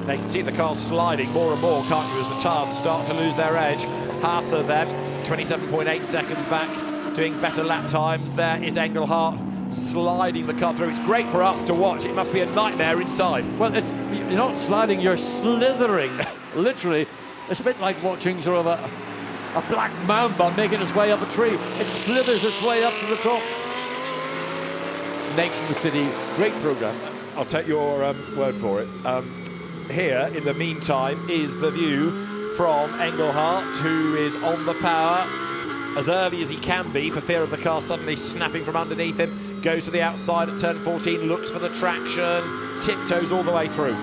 Now you can see the car sliding more and more, can't you, as the tires start to lose their edge. Haase then, 27.8 seconds back, doing better lap times. There is Engelhardt sliding the car through. It's great for us to watch. It must be a nightmare inside. Well, you're not sliding, you're slithering, literally. It's a bit like watching sort of a black mamba making its way up a tree. It slithers its way up to the top. Snakes in the City, great program. I'll take your word for it. Here, in the meantime, is the view from Engelhardt, who is on the power as early as he can be for fear of the car suddenly snapping from underneath him. Goes to the outside at turn 14, looks for the traction, tiptoes all the way through.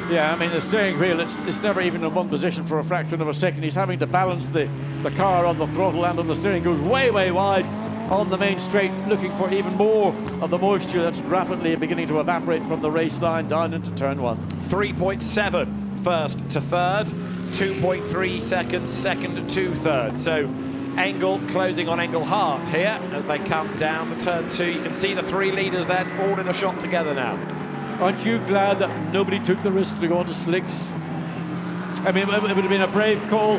Yeah, I mean, the steering wheel, it's never even in one position for a fraction of a second. He's having to balance the car on the throttle and on the steering. Goes way, way wide on the main straight, looking for even more of the moisture that's rapidly beginning to evaporate from the race line down into turn 1. 3.7 first to third, 2.3 seconds second to third. So Engel closing on Engelhardt here as they come down to turn 2. You can see the 3 leaders then all in a shot together now. Aren't you glad that nobody took the risk to go on to slicks? I mean, it would have been a brave call.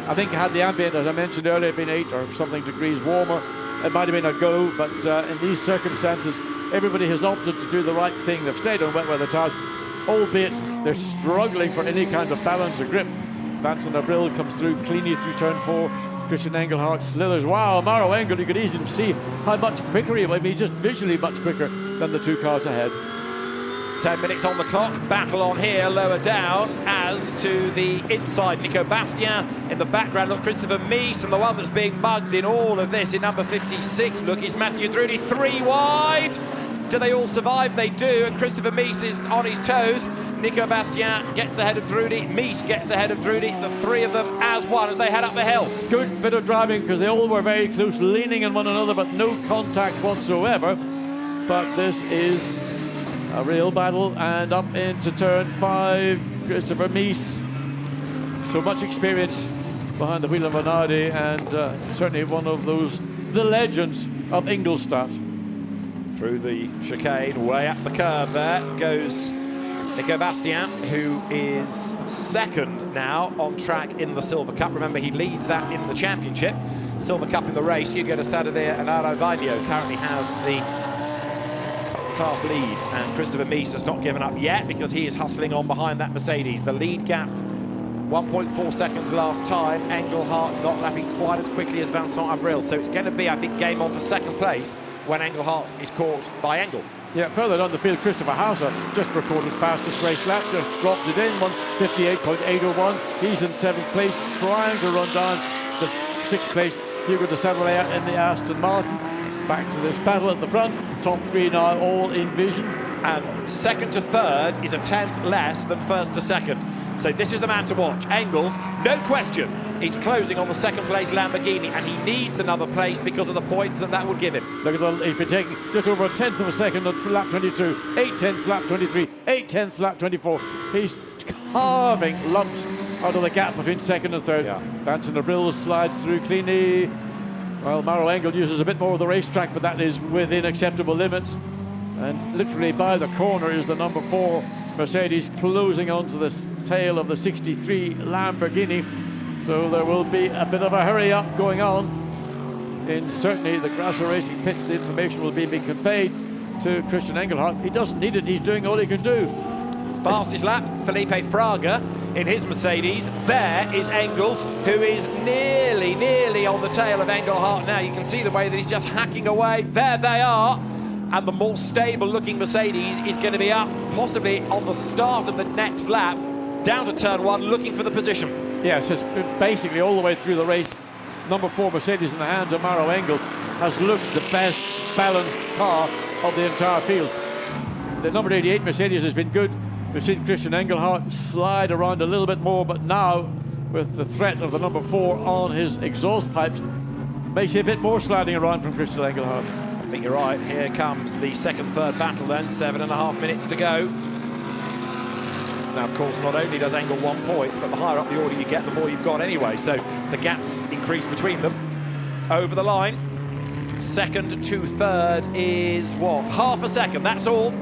I think had the ambient, as I mentioned earlier, been 8 or something degrees warmer, it might have been a go, but in these circumstances, everybody has opted to do the right thing. They've stayed on wet weather tires, albeit they're struggling for any kind of balance or grip. Vincent Abril comes through cleanly through turn 4. Christian Engelhardt slithers. Wow, Maro Engel, you could easily see how much quicker he will be, just visually much quicker than the 2 cars ahead. 10 minutes on the clock, battle on here, lower down, as to the inside, Nico Bastien. In the background, look, Christopher Mies, and the one that's being mugged in all of this in number 56, look, is Matthew Drudi, 3 wide. Do they all survive? They do, and Christopher Mies is on his toes. Nico Bastien gets ahead of Drudi, Mies gets ahead of Drudi, the 3 of them as one as they head up the hill. Good bit of driving because they all were very close, leaning on one another, but no contact whatsoever. But this is a real battle, and up into turn 5, Christopher Mies. So much experience behind the wheel of an Audi, and certainly one of the legends of Ingolstadt. Through the chicane, way up the curve there goes Nico Bastien, who is second now on track in the Silver Cup. Remember, he leads that in the championship. Silver Cup in the race, Hugo de Saturday and Aro Vainio currently has the class lead, and Christopher Mies has not given up yet because he is hustling on behind that Mercedes. The lead gap, 1.4 seconds last time. Engelhardt not lapping quite as quickly as Vincent Abril, so it's going to be, I think, game on for second place when Engelhardt is caught by Engel. Yeah, further down the field, Christopher Hauser just recorded fastest race lap, just dropped it in, 1:58.801. He's in 7th place, trying to run down the 6th place, Hugo de Saturday in the Aston Martin. Back to this battle at the front, top 3 now all in vision. And second to third is a 10th less than first to second. So this is the man to watch. Engel, no question, he's closing on the second place Lamborghini, and he needs another place because of the points that would give him. Look at that, he's been taking just over 1/10 of a second on lap 22, 8/10 lap 23, 8/10 lap 24. He's carving lumps out of the gap between second and third. Yeah. Vincent Abril slides through cleanly. Well, Maro Engel uses a bit more of the racetrack, but that is within acceptable limits. And literally by the corner is the number 4 Mercedes closing onto the tail of the 63 Lamborghini. So there will be a bit of a hurry up going on in certainly the Grasser Racing pits. The information will be being conveyed to Christian Engelhardt. He doesn't need it, he's doing all he can do. Fastest lap, Felipe Fraga in his Mercedes. There is Engel, who is nearly on the tail of Engelhardt now. You can see the way that he's just hacking away. There they are. And the more stable looking Mercedes is going to be up, possibly on the start of the next lap, down to turn 1, looking for the position. Yes, it's basically all the way through the race. Number 4 Mercedes in the hands of Maro Engel has looked the best balanced car of the entire field. The number 88 Mercedes has been good. We've seen Christian Engelhardt slide around a little bit more, but now with the threat of the number 4 on his exhaust pipes, may see a bit more sliding around from Christian Engelhardt. I think you're right. Here comes the second, third battle then. 7.5 minutes to go. Now, of course, not only does Engel want points, but the higher up the order you get, the more you've got anyway. So the gaps increase between them. Over the line. Second to third is, what, half a second, that's all.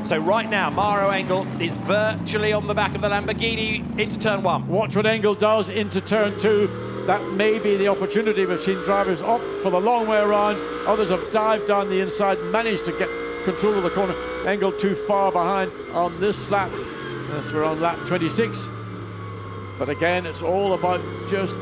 So right now, Maro Engel is virtually on the back of the Lamborghini into turn 1. Watch what Engel does into turn 2. That may be the opportunity. We've seen drivers opt for the long way around. Others have dived down the inside, managed to get control of the corner. Engel too far behind on this lap, as we're on lap 26. But again, it's all about just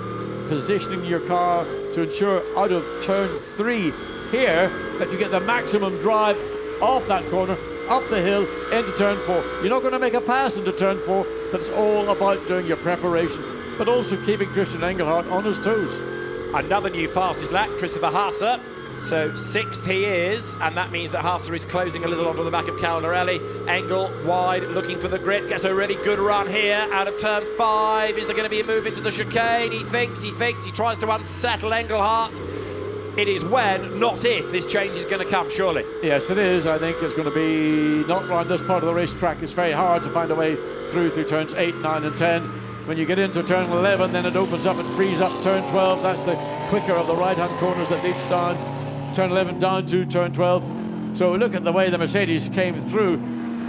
positioning your car to ensure out of turn 3 here that you get the maximum drive off that corner, up the hill, into turn 4. You're not going to make a pass into turn 4, but it's all about doing your preparation, but also keeping Christian Engelhardt on his toes. Another new fastest lap, Christopher Hauser. So 6th he is, and that means that Hauser is closing a little onto the back of Caldarelli. Engel wide, looking for the grid, gets a really good run here out of turn 5. Is there going to be a move into the chicane? He thinks, he tries to unsettle Engelhardt. It is when, not if, this change is going to come, surely. Yes, it is. I think it's going to be not around this part of the racetrack. It's very hard to find a way through turns 8, 9 and 10. When you get into turn 11, then it opens up and frees up turn 12. That's the quicker of the right-hand corners that leads down turn 11 down to turn 12. So look at the way the Mercedes came through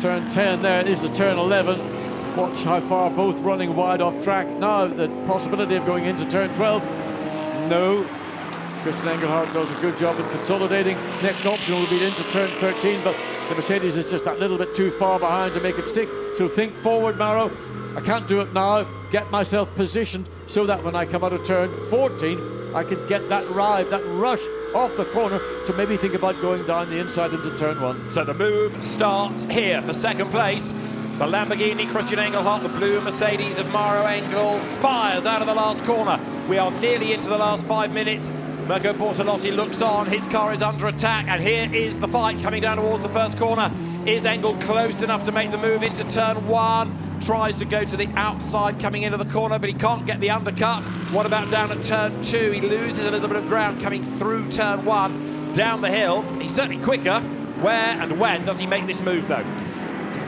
turn 10 there. This is turn 11. Watch how far both running wide off track. Now the possibility of going into turn 12. No. Christian Engelhardt does a good job in consolidating. Next option will be into turn 13, but the Mercedes is just that little bit too far behind to make it stick. So think forward, Maro. I can't do it now. Get myself positioned so that when I come out of turn 14, I could get that ride, that rush off the corner to maybe think about going down the inside into turn one. So the move starts here for second place. The Lamborghini Christian Engelhardt, the blue Mercedes of Mauro Engel fires out of the last corner. We are nearly into the last 5 minutes. Mirko Bortolotti looks on, his car is under attack, and here is the fight coming down towards the first corner. Is Engel close enough to make the move into turn one? Tries to go to the outside coming into the corner, but he can't get the undercut. What about down at turn two? He loses a little bit of ground coming through turn one, down the hill. He's certainly quicker. Where and when does he make this move though?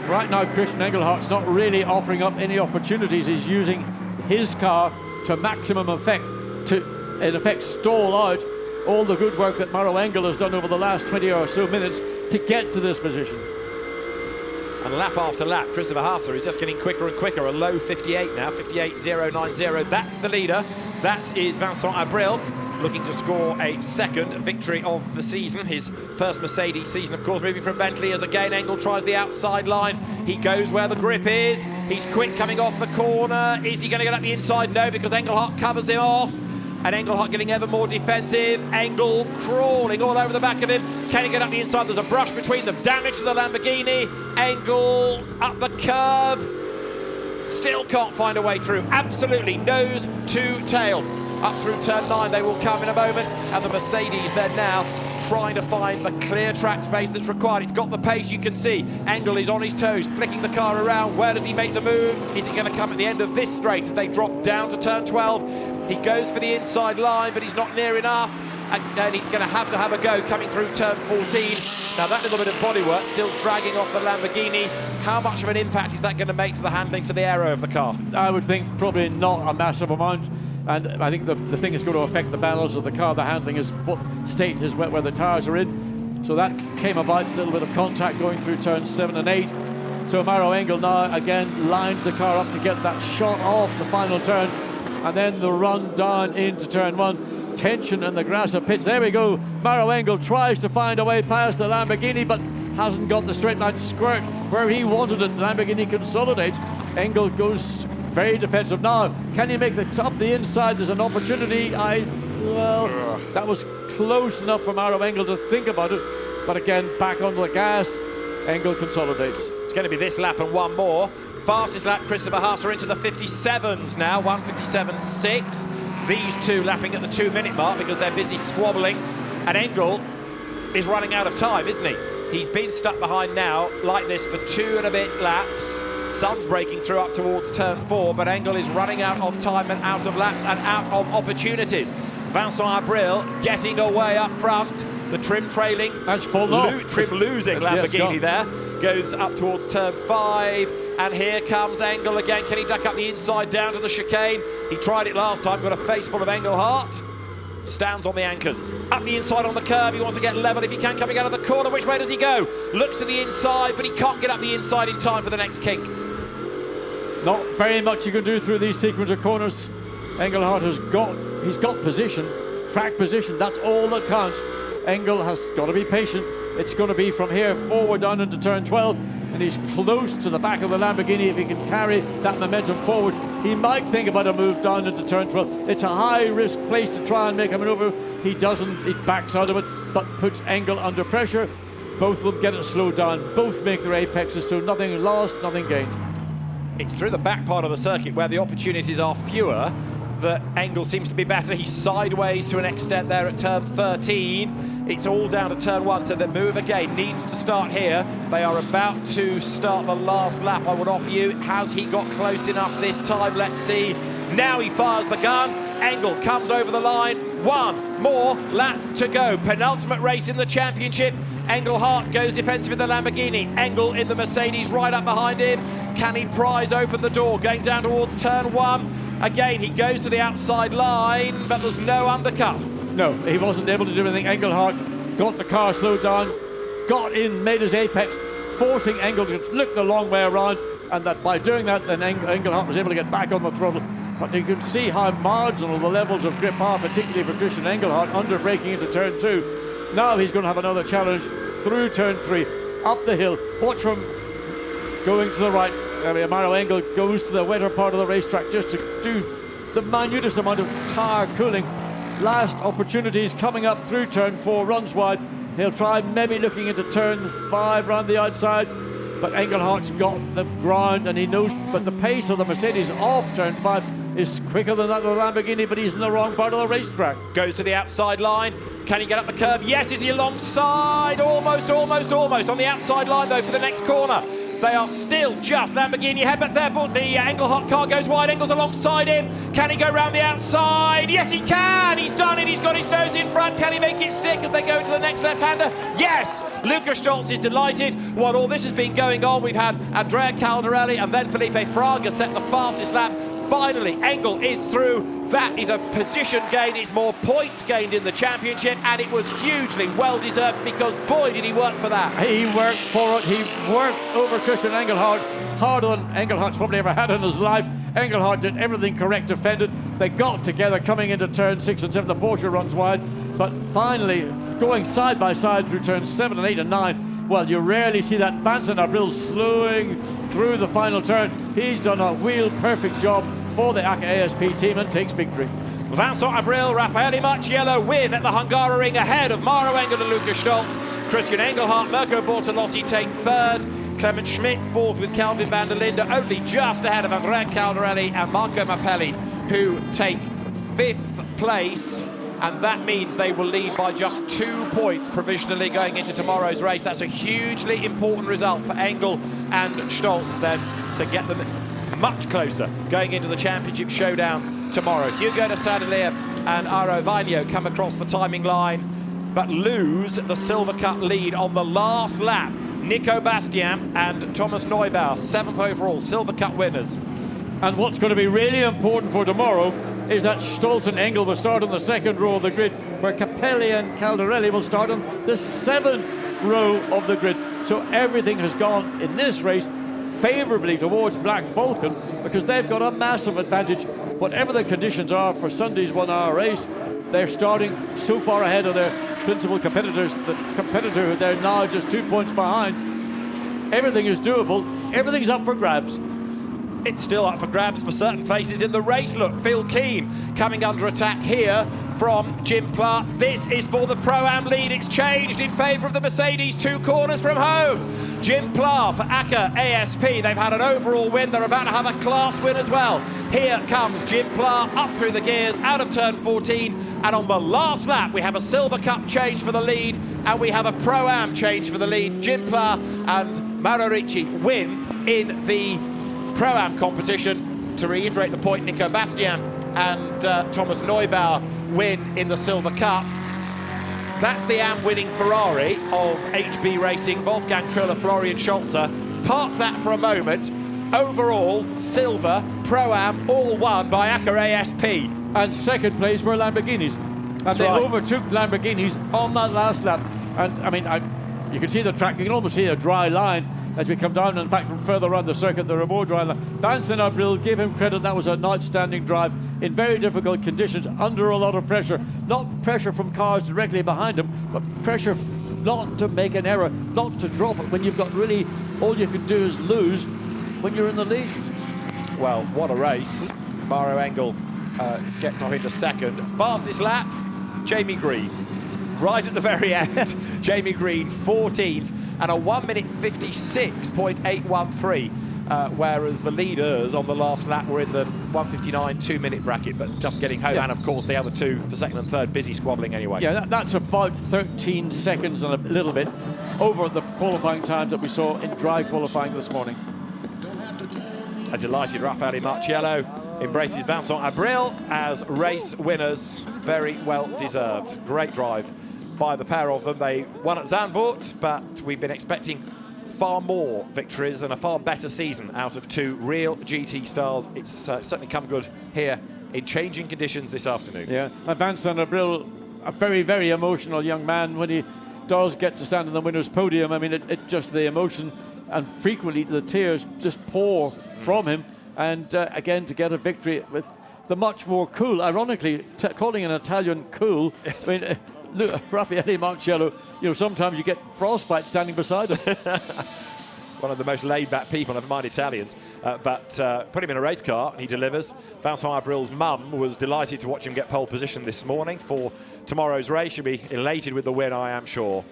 Right now, Christian Engelhardt's not really offering up any opportunities. He's using his car to maximum effect, to, in effect, stall out all the good work that Mauro Engel has done over the last 20 or so minutes to get to this position. And lap after lap, Christopher Haase is just getting quicker and quicker. A low 58 now, 58.090. That's the leader. That is Vincent Abril, looking to score a second victory of the season. His first Mercedes season, of course, moving from Bentley as again Engel tries the outside line. He goes where the grip is. He's quick coming off the corner. Is he going to get up the inside? No, because Engelhardt covers him off. And Engelhardt getting ever more defensive. Engel crawling all over the back of him. Can he get up the inside? There's a brush between them. Damage to the Lamborghini. Engel up the curb. Still can't find a way through. Absolutely nose to tail. Up through turn 9 they will come in a moment, and the Mercedes then now trying to find the clear track space that's required. It's got the pace, you can see. Engel is on his toes, flicking the car around. Where does he make the move? Is it going to come at the end of this straight as they drop down to turn 12? He goes for the inside line, but he's not near enough. And he's going to have a go coming through turn 14. Now that little bit of bodywork still dragging off the Lamborghini. How much of an impact is that going to make to the handling, to the aero of the car? I would think probably not a massive amount. And I think the thing is going to affect the balance of the car. The handling is what state is where the tires are in. So that came about, a little bit of contact going through turns 7 and 8. So Mauro Engel now again lines the car up to get that shot off the final turn. And then the run down into turn 1. Tension in the Grasser pits. There we go. Mauro Engel tries to find a way past the Lamborghini, but hasn't got the straight line squirt where he wanted it. Lamborghini consolidates. Engel goes very defensive now. Can he make the top, the inside? There's an opportunity. Well, that was close enough for Mauro Engel to think about it. But again, back on the gas, Engel consolidates. It's going to be this lap and one more. Fastest lap, Christopher Haase into the 57s now, 1:57.6. These two lapping at the 2-minute mark because they're busy squabbling. And Engel is running out of time, isn't he? He's been stuck behind now like this for 2 and a bit laps. Sun's breaking through up towards turn 4, but Engel is running out of time and out of laps and out of opportunities. Vincent Abril getting away up front. The trim trailing. That's full off. Trim losing Lamborghini there. Goes up towards turn 5. And here comes Engel again. Can he duck up the inside down to the chicane? He tried it last time, got a face full of Engelhardt. Stands on the anchors. Up the inside on the curb. He wants to get level if he can, coming out of the corner. Which way does he go? Looks to the inside, but he can't get up the inside in time for the next kink. Not very much you can do through these sequence of corners. Engelhardt has got position, track position. That's all that counts. Engel has got to be patient. It's going to be from here forward down into turn 12, and he's close to the back of the Lamborghini. If he can carry that momentum forward, he might think about a move down into turn 12. It's a high-risk place to try and make a maneuver. He doesn't. He backs out of it, but puts Engel under pressure. Both of them get it slowed down. Both make their apexes, so nothing lost, nothing gained. It's through the back part of the circuit where the opportunities are fewer that Engel seems to be better. He's sideways to an extent there at turn 13. It's all down to turn 1, so the move again needs to start here. They are about to start the last lap, I would offer you. Has he got close enough this time? Let's see. Now he fires the gun. Engel comes over the line. One more lap to go. Penultimate race in the championship. Engelhardt goes defensive in the Lamborghini. Engel in the Mercedes right up behind him. Can he prise open the door? Going down towards turn 1. Again, he goes to the outside line, but there's no undercut. No, he wasn't able to do anything. Engelhardt got the car slowed down, got in, made his apex, forcing Engel to look the long way around, and that by doing that, then Engelhardt was able to get back on the throttle. But you can see how marginal the levels of grip are, particularly for Christian Engelhardt, under braking into turn 2. Now he's going to have another challenge through turn 3, up the hill. Watch from going to the right. Mauro Engel goes to the wetter part of the racetrack just to do the minutest amount of tire cooling. last opportunities coming up through turn 4, runs wide. He'll try maybe looking into turn 5 round the outside, but Engelhardt's got the ground and he knows, but the pace of the Mercedes off turn 5 is quicker than that of the Lamborghini, but he's in the wrong part of the racetrack. Goes to the outside line. Can he get up the curb? Yes, is he alongside? Almost. On the outside line, though, for the next corner. They are still just Lamborghini ahead, but there, the Engelhardt car goes wide. Engel's alongside him. Can he go round the outside? Yes, he can. He's done it. He's got his nose in front. Can he make it stick as they go into the next left-hander? Yes. Lucas Stoltz is delighted. While all this has been going on, we've had Andrea Caldarelli and then Felipe Fraga set the fastest lap. Finally, Engel is through. That is a position gain. It's more points gained in the championship, and it was hugely well-deserved because, boy, did he work for that. He worked for it. He worked over Christian Engelhardt harder than Engelhardt's probably ever had in his life. Engelhardt did everything correct, defended. They got together coming into turn 6 and 7. The Porsche runs wide, but finally, going side by side through turns 7 and 8 and 9, well, you rarely see that. Vincent Abril slowing through the final turn. He's done a wheel-perfect job for the ACA ASP team and takes victory. Vincent Abril, Raffaele Marchello win at the Hungaroring ahead of Maro Engel and Lucas Stoltz. Christian Engelhardt, Mirko Bortolotti take third. Clement Schmidt fourth with Calvin van der Linde, only just ahead of Andrea Caldarelli and Marco Mappelli, who take 5th place. And that means they will lead by just 2 points provisionally going into tomorrow's race. That's a hugely important result for Engel and Stoltz then to get them much closer going into the championship showdown tomorrow. Hugo de Sadelier and Aro Vainio come across the timing line but lose the Silver Cup lead on the last lap. Nico Bastian and Thomas Neubauer, 7th overall, Silver Cup winners. And what's going to be really important for tomorrow is that Stoltz and Engel will start on the 2nd row of the grid, where Capelli and Caldarelli will start on the 7th row of the grid. So everything has gone in this race favourably towards Black Falcon because they've got a massive advantage. Whatever the conditions are for Sunday's 1-hour race, they're starting so far ahead of their principal competitors, the competitor who they're now just 2 points behind. Everything is doable. Everything's up for grabs. It's still up for grabs for certain places in the race. Look, Phil Keane coming under attack here from Jim Clark. This is for the Pro-Am lead. It's changed in favour of the Mercedes, 2 corners from home. Jim Clark for ACA ASP. They've had an overall win. They're about to have a class win as well. Here comes Jim Clark up through the gears, out of turn 14. And on the last lap, we have a Silver Cup change for the lead, and we have a Pro-Am change for the lead. Jim Clark and Mauro Ricci win in the Pro-Am competition. To reiterate the point, Nico Bastian and Thomas Neubauer win in the Silver Cup. That's the AM-winning Ferrari of HB Racing, Wolfgang Triller, Florian Scholzer. Park that for a moment. Overall, silver, Pro-Am, all won by ACA ASP. And 2nd place were Lamborghinis. And they overtook Lamborghinis on that last lap. And I mean, you can see the track, you can almost see a dry line as we come down. In fact, further around the circuit, there are more dry line. Vincent Abril, give him credit, that was an outstanding drive in very difficult conditions, under a lot of pressure. Not pressure from cars directly behind him, but pressure not to make an error, not to drop it when you've got really, all you can do is lose when you're in the lead. Well, what a race. Maro Engel gets up into 2nd. Fastest lap, Jamie Green. Right at the very end, Jamie Green 14th and a 1:56.813, whereas the leaders on the last lap were in the 1:59 2-minute bracket, but just getting home. Yeah. And of course the other two for 2nd and 3rd busy squabbling anyway. Yeah, that's about 13 seconds and a little bit over the qualifying times that we saw in dry qualifying this morning. A delighted Raffaele Marchello embraces Vincent Abril as race winners. Very well deserved. Great drive by the pair of them. They won at Zandvoort, but we've been expecting far more victories and a far better season out of 2 real GT stars. It's certainly come good here in changing conditions this afternoon. Yeah, Vincent Abril, a very, very emotional young man when he does get to stand on the winner's podium. I mean, it just the emotion, and frequently the tears just pour from him. And again, to get a victory with the much more cool, ironically, calling an Italian cool. Yes. I mean, look, Raffaele Marchello, you know, sometimes you get frostbite standing beside him. one of the most laid-back people, never mind Italians. But put him in a race car and he delivers. Vincent Abril's mum was delighted to watch him get pole position this morning for tomorrow's race. She'll be elated with the win, I am sure.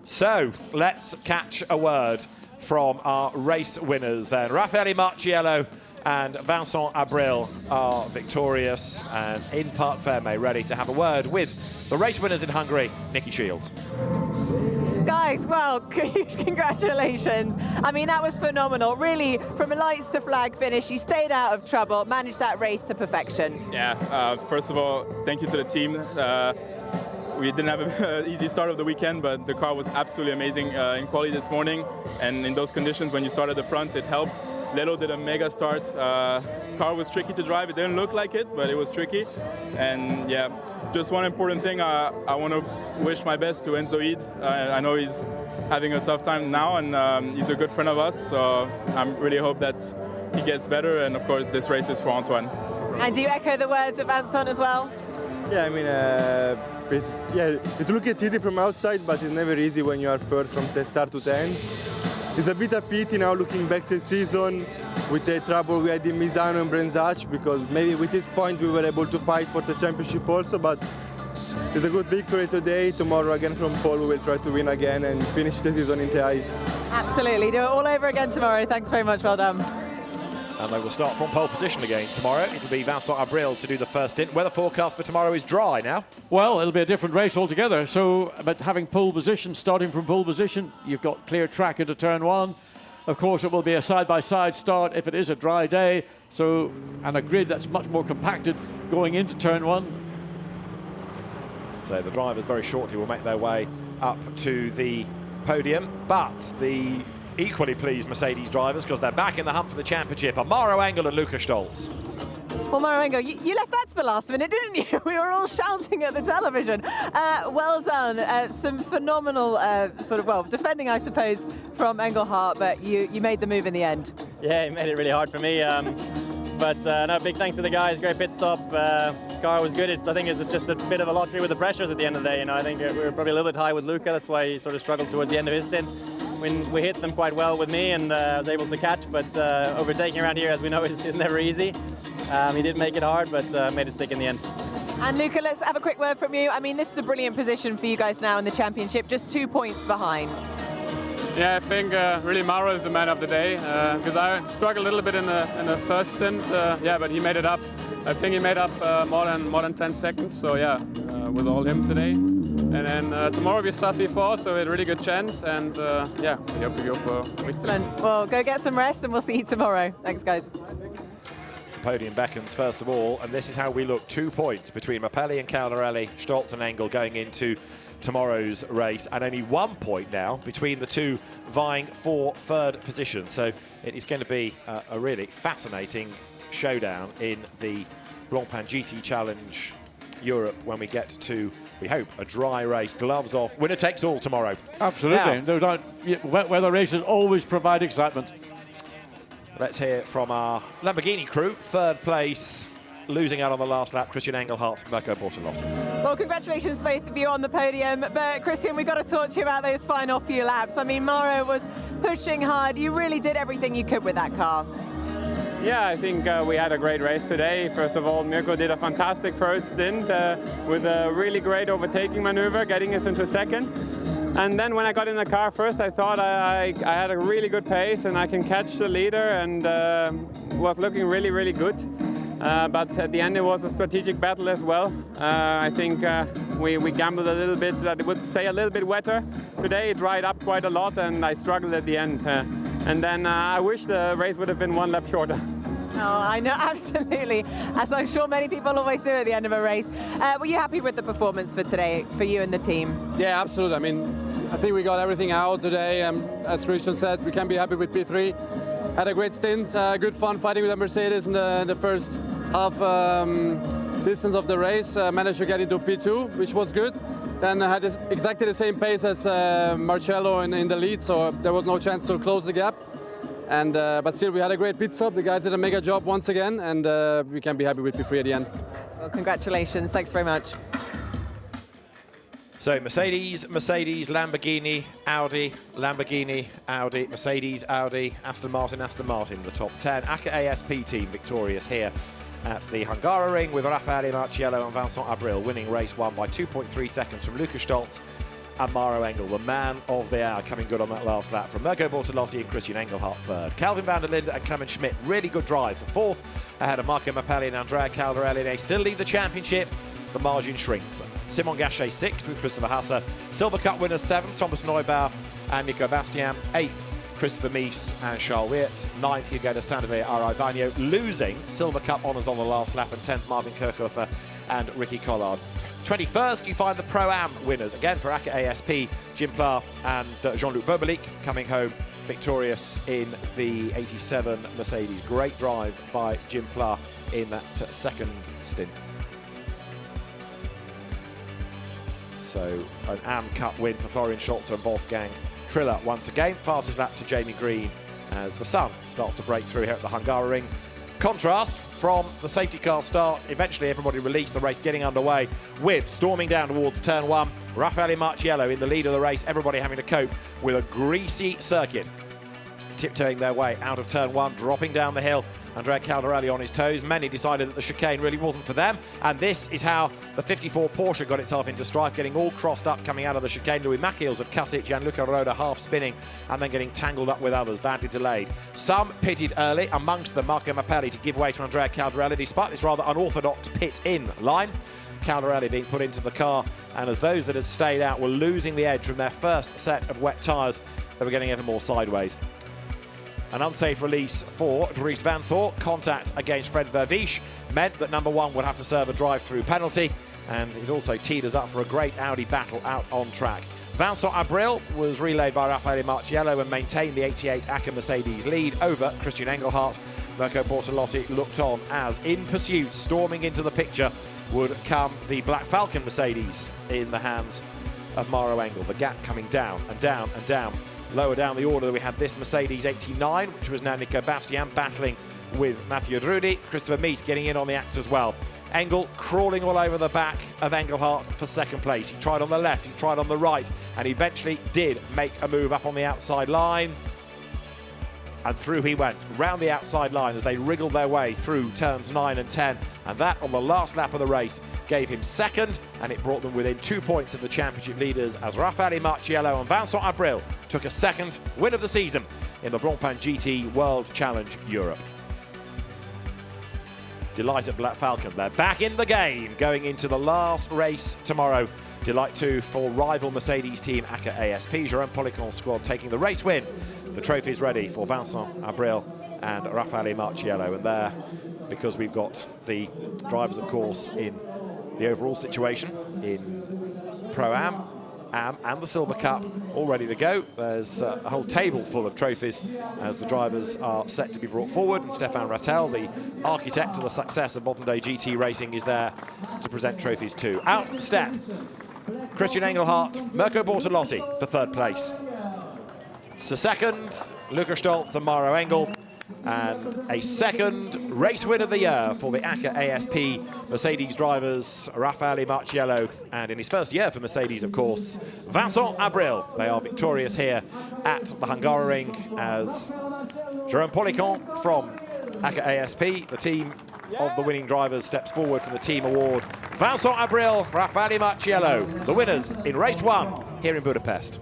So let's catch a word from our race winners then. Raffaele Marchello and Vincent Abril are victorious and in part ferme, ready to have a word with the race winners in Hungary, Nikki Shields. Guys, well, huge congratulations. I mean, that was phenomenal. Really, from a lights to flag finish, you stayed out of trouble, managed that race to perfection. Yeah, first of all, thank you to the team. We didn't have an easy start of the weekend, but the car was absolutely amazing in quality this morning. And in those conditions, when you start at the front, it helps. Lelo did a mega start. Car was tricky to drive. It didn't look like it, but it was tricky. And yeah, just one important thing. I want to wish my best to Enzo Id. I know he's having a tough time now, and he's a good friend of us. So I really hope that he gets better. And of course, this race is for Antoine. And do you echo the words of Vincent as well? Yeah, I mean, it looks easy from outside, but it's never easy when you are first from the start to the end. It's a bit of pity now looking back to the season with the trouble we had in Misano and Brenzach, because maybe with this point we were able to fight for the championship also, but it's a good victory today. Tomorrow again from pole we will try to win again and finish the season in TI. Absolutely, do it all over again tomorrow. Thanks very much, well done. And they will start from pole position again tomorrow. It'll be Vincent Abril to do the first stint. Weather forecast for tomorrow is dry now. Well, it'll be a different race altogether. So, but having pole position, starting from pole position, you've got clear track into turn one. Of course, it will be a side-by-side start if it is a dry day. So, and a grid that's much more compacted going into turn one. So the drivers very shortly will make their way up to the podium. But the equally pleased Mercedes drivers, because they're back in the hunt for the championship, are Mauro Engel and Luca Stolz. Well, Mauro Engel, you left that to the last minute, didn't you? We were all shouting at the television. Well done. Some phenomenal defending, I suppose, from Engelhardt, but you made the move in the end. Yeah, he made it really hard for me. No, big thanks to the guys. Great pit stop. Car was good. I think it's just a bit of a lottery with the pressures at the end of the day. You know, I think we were probably a little bit high with Luca. That's why he sort of struggled towards the end of his stint. We hit them quite well with me, and I was able to catch, but overtaking around here, as we know, is never easy. He did make it hard, but made it stick in the end. And Luca, let's have a quick word from you. I mean, this is a brilliant position for you guys now in the championship, just 2 points behind. Yeah, I think really Mauro is the man of the day, because I struggled a little bit in the first stint, but he made it up. I think he made up more than 10 seconds, so yeah, with all him today. And then tomorrow we start before, so we had a really good chance, and we hope we go for victory. Excellent. Well, go get some rest, and we'll see you tomorrow. Thanks, guys. The podium beckons first of all, and this is how we look. 2 points between Mappelli and Caldarelli, Stolz and Engel going into tomorrow's race, and only 1 point now between the two vying for third position. So it is going to be a really fascinating showdown in the Blancpain GT Challenge Europe when we get to, we hope, a dry race. Gloves off, winner takes all tomorrow. Absolutely. No doubt, wet weather races always provide excitement. Let's hear from our Lamborghini crew. Third place, losing out on the last lap, Christian Engelhardt, Mirko Bortolotti. Well, congratulations both of you on the podium, but Christian, we've got to talk to you about those final few laps. I mean, Mauro was pushing hard. You really did everything you could with that car. Yeah, I think we had a great race today. First of all, Mirko did a fantastic first stint with a really great overtaking maneuver, getting us into second. And then when I got in the car first, I thought I had a really good pace and I can catch the leader, and was looking really, really good. But at the end, it was a strategic battle as well. I think we gambled a little bit that it would stay a little bit wetter. Today, it dried up quite a lot, and I struggled at the end. And then I wish the race would have been 1 lap shorter. Oh, I know, absolutely. As I'm sure many people always do at the end of a race. Were you happy with the performance for today, for you and the team? Yeah, absolutely. I mean, I think we got everything out today. As Christian said, we can be happy with P3. Had a great stint, good fun fighting with the Mercedes in the first half distance of the race. Managed to get into P2, which was good. Then had exactly the same pace as Marchello in the lead, so there was no chance to close the gap. And but still, we had a great pit stop. The guys did a mega job once again, and we can be happy with P3 at the end. Well, congratulations. Thanks very much. So Mercedes, Mercedes, Lamborghini, Audi, Lamborghini, Audi, Mercedes, Audi, Aston Martin, Aston Martin, the top 10. AKA ASP team victorious here at the Hungaroring with Raffaele Marchello and Vincent Abril winning race 1 by 2.3 seconds from Lukas Stolz and Maro Engel, the man of the hour, coming good on that last lap from Mirko Bortolotti and Christian Engelhardt third. Calvin van der Linde and Clement Schmidt, really good drive for fourth, ahead of Marco Mappelli and Andrea Caldarelli. They still lead the championship. The margin shrinks. Simon Gachet sixth with Christopher Hasse. Silver Cup winners seventh, Thomas Neubauer and Nico Bastian. Eighth, Christopher Mies and Charles Weert. Ninth, Hugo de Sandoval, Arivagno, losing Silver Cup honours on the last lap. And 10th, Marvin Kirchhofer and Ricky Collard. 21st, you find the Pro-Am winners, again for AKA ASP, Jim Pla and Jean-Luc Bobelic coming home victorious in the 87 Mercedes. Great drive by Jim Pla in that second stint. So an AM Cup win for Florian Scholz and Wolfgang Triller once again. Fastest lap to Jamie Green as the sun starts to break through here at the Hungaroring. Contrast from the safety car start, eventually everybody released, the race getting underway with storming down towards turn 1. Raffaele Marchello in the lead of the race, everybody having to cope with a greasy circuit. Tiptoeing their way out of turn 1, dropping down the hill. Andrea Caldarelli on his toes. Many decided that the chicane really wasn't for them, and this is how the 54 Porsche got itself into strife, getting all crossed up coming out of the chicane. Louis Machiels had cut it, Gianluca Roda half spinning, and then getting tangled up with others, badly delayed. Some pitted early, amongst them Marco Mappelli to give way to Andrea Caldarelli, despite this rather unorthodox pit-in line. Caldarelli being put into the car, and as those that had stayed out were losing the edge from their first set of wet tyres, they were getting ever more sideways. An unsafe release for Dries Van Thor. Contact against Fred Vervisch meant that number 1 would have to serve a drive-through penalty, and it also teed us up for a great Audi battle out on track. Vincent Abril was relayed by Raffaele Marchello and maintained the 88 AKA Mercedes lead over Christian Engelhardt. Mirko Bortolotti looked on as, in pursuit, storming into the picture, would come the Black Falcon Mercedes in the hands of Maro Engel. The gap coming down and down and down. Lower down the order, we had this Mercedes 89, which was now Nico Bastian battling with Mathieu Drudi. Christopher Mies getting in on the act as well. Engel crawling all over the back of Engelhardt for second place. He tried on the left, he tried on the right, and eventually did make a move up on the outside line. And through he went, round the outside line as they wriggled their way through turns 9 and 10. And that, on the last lap of the race, gave him second, and it brought them within 2 points of the championship leaders as Raffaele Marchello and Vincent Abril took a second win of the season in the Blancpain GT World Challenge Europe. Delight at Black Falcon. They're back in the game going into the last race tomorrow. Delight too for rival Mercedes team AKA ASP. Jerome Policon's squad taking the race win. The trophy's ready for Vincent Abril and Raffaele Marchello. And there, because we've got the drivers, of course, in the overall situation in Pro-Am, Am and the Silver Cup all ready to go. There's a whole table full of trophies as the drivers are set to be brought forward, and Stefan Rattel, the architect of the success of modern-day GT racing, is there to present trophies too. Out step Christian Engelhardt, Mirko Bortolotti for third place. So second, Lukas Stolz and Maro Engel. And a second race win of the year for the AKA ASP Mercedes drivers, Raffaele Marchello, and in his first year for Mercedes, of course, Vincent Abril. They are victorious here at the Hungaroring as Jerome Policon from AKA ASP, the team of the winning drivers, steps forward for the team award. Vincent Abril, Raffaele Marchello, the winners in race 1 here in Budapest.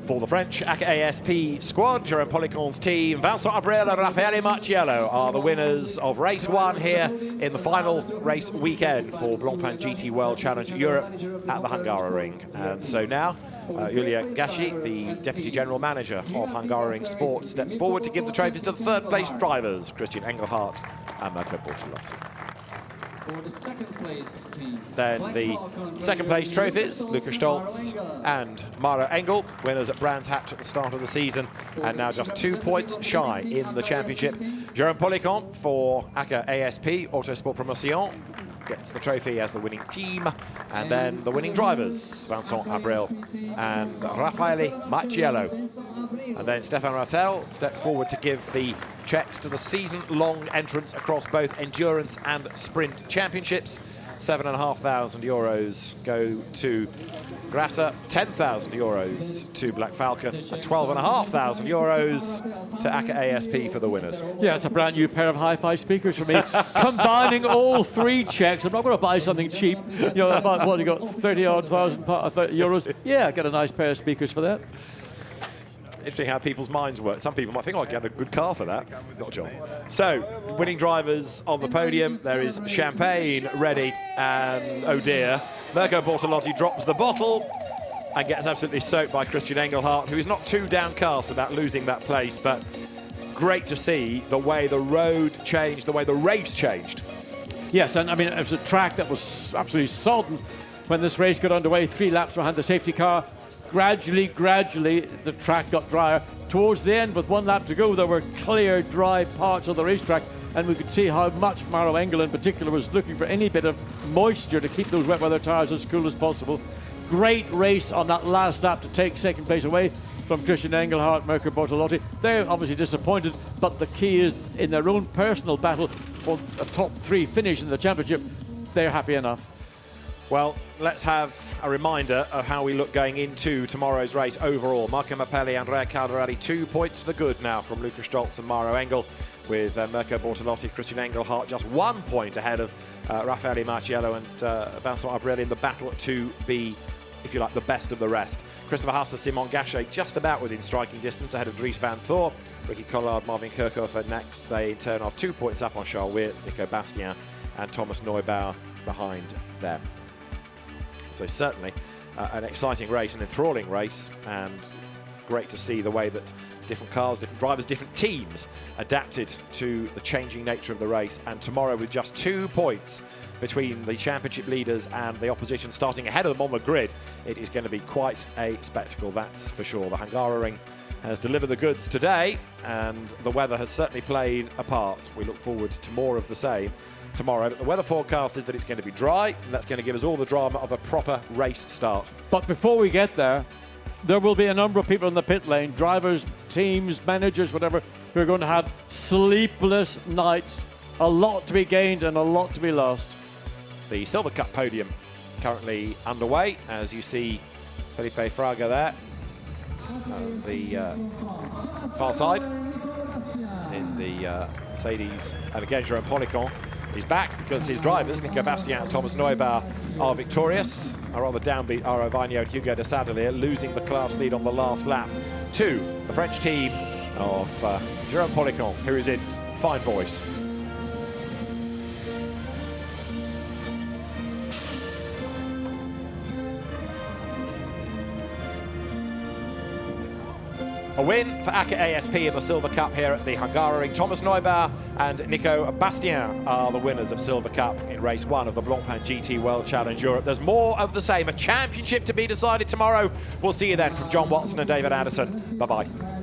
For the French AKA ASP squad, Jerome Policon's team, Vincent Abril and Raffaele Marchello are the winners of race 1 here in the final race weekend for Blancpain GT World Challenge Europe at the Hungaroring. And so now, Julia Gashi, the Deputy General Manager of Hungaroring Sport, steps forward to give the trophies to the third place drivers, Christian Engelhardt and Mirko Bortolotti. Then the second place trophies, Lukas Stolz and Maro Engel, winners at Brands Hatch at the start of the season, and now just 2 points shy in the championship. Jérôme Policon for ACA ASP Autosport Promotion gets the trophy as the winning team, and then the winning drivers, Vincent Abril and Raffaele Marchello. And then Stefan Rattel steps forward to give the checks to the season-long entrants across both endurance and sprint championships. €7,500 go to Grasser, €10,000 to Black Falcon, and €12,500 to ACA ASP for the winners. Yeah, it's a brand new pair of hi-fi speakers for me. Combining all three checks, I'm not going to buy something cheap. You know, about what, you got 30-odd thousand euros. Yeah, get a nice pair of speakers for that. Interesting how people's minds work. Some people might think, oh, I'd get a good car for that. Not John. So, winning drivers on the podium. There is champagne ready, and oh dear, Mirko Bortolotti drops the bottle and gets absolutely soaked by Christian Engelhardt, who is not too downcast about losing that place, but great to see the way the road changed, the way the race changed. Yes, and I mean, it was a track that was absolutely sodden when this race got underway, 3 laps behind the safety car. Gradually, the track got drier. Towards the end, with 1 lap to go, there were clear, dry parts of the racetrack, and we could see how much Maro Engel in particular was looking for any bit of moisture to keep those wet weather tyres as cool as possible. Great race on that last lap to take second place away from Christian Engelhardt, Mirko Bortolotti. They're obviously disappointed, but the key is in their own personal battle for a top 3 finish in the championship, they're happy enough. Well, let's have a reminder of how we look going into tomorrow's race overall. Marco Mappelli, Andrea Calderari, 2 points to the good now from Lukas Stolz and Maro Engel, with Mirko Bortolotti, Christian Engelhardt just 1 point ahead of Raffaele Marchello and Vincent Abril in the battle to be, if you like, the best of the rest. Christopher Haas and Simon Gachet just about within striking distance ahead of Dries Van Thor. Ricky Collard, Marvin Kirchhoff next. They in turn are 2 points up on Charles Weerts, Nico Bastien and Thomas Neubauer behind them. So certainly an exciting race, an enthralling race, and great to see the way that different cars, different drivers, different teams adapted to the changing nature of the race. And tomorrow, with just 2 points between the championship leaders and the opposition starting ahead of them on the grid, it is going to be quite a spectacle, that's for sure. The Hungaroring has delivered the goods today, and the weather has certainly played a part. We look forward to more of the same tomorrow, but the weather forecast is that it's going to be dry, and that's going to give us all the drama of a proper race start. But before we get there, there will be a number of people in the pit lane, drivers, teams, managers, whatever, who are going to have sleepless nights. A lot to be gained and a lot to be lost. The Silver Cup podium currently underway, as you see Felipe Fraga there on the far side in the Mercedes, and again Jérôme Policon is back because his drivers, Nico Bastien and Thomas Neubauer, are victorious. A rather downbeat Aro Vigneault and Hugo de Sadelier, losing the class lead on the last lap to the French team of Jérôme Policon, who is in fine voice. A win for ACA ASP in the Silver Cup here at the Hungaroring. Thomas Neubauer and Nico Bastien are the winners of Silver Cup in race 1 of the Blancpain GT World Challenge Europe. There's more of the same, a championship to be decided tomorrow. We'll see you then from John Watson and David Anderson. Bye-bye.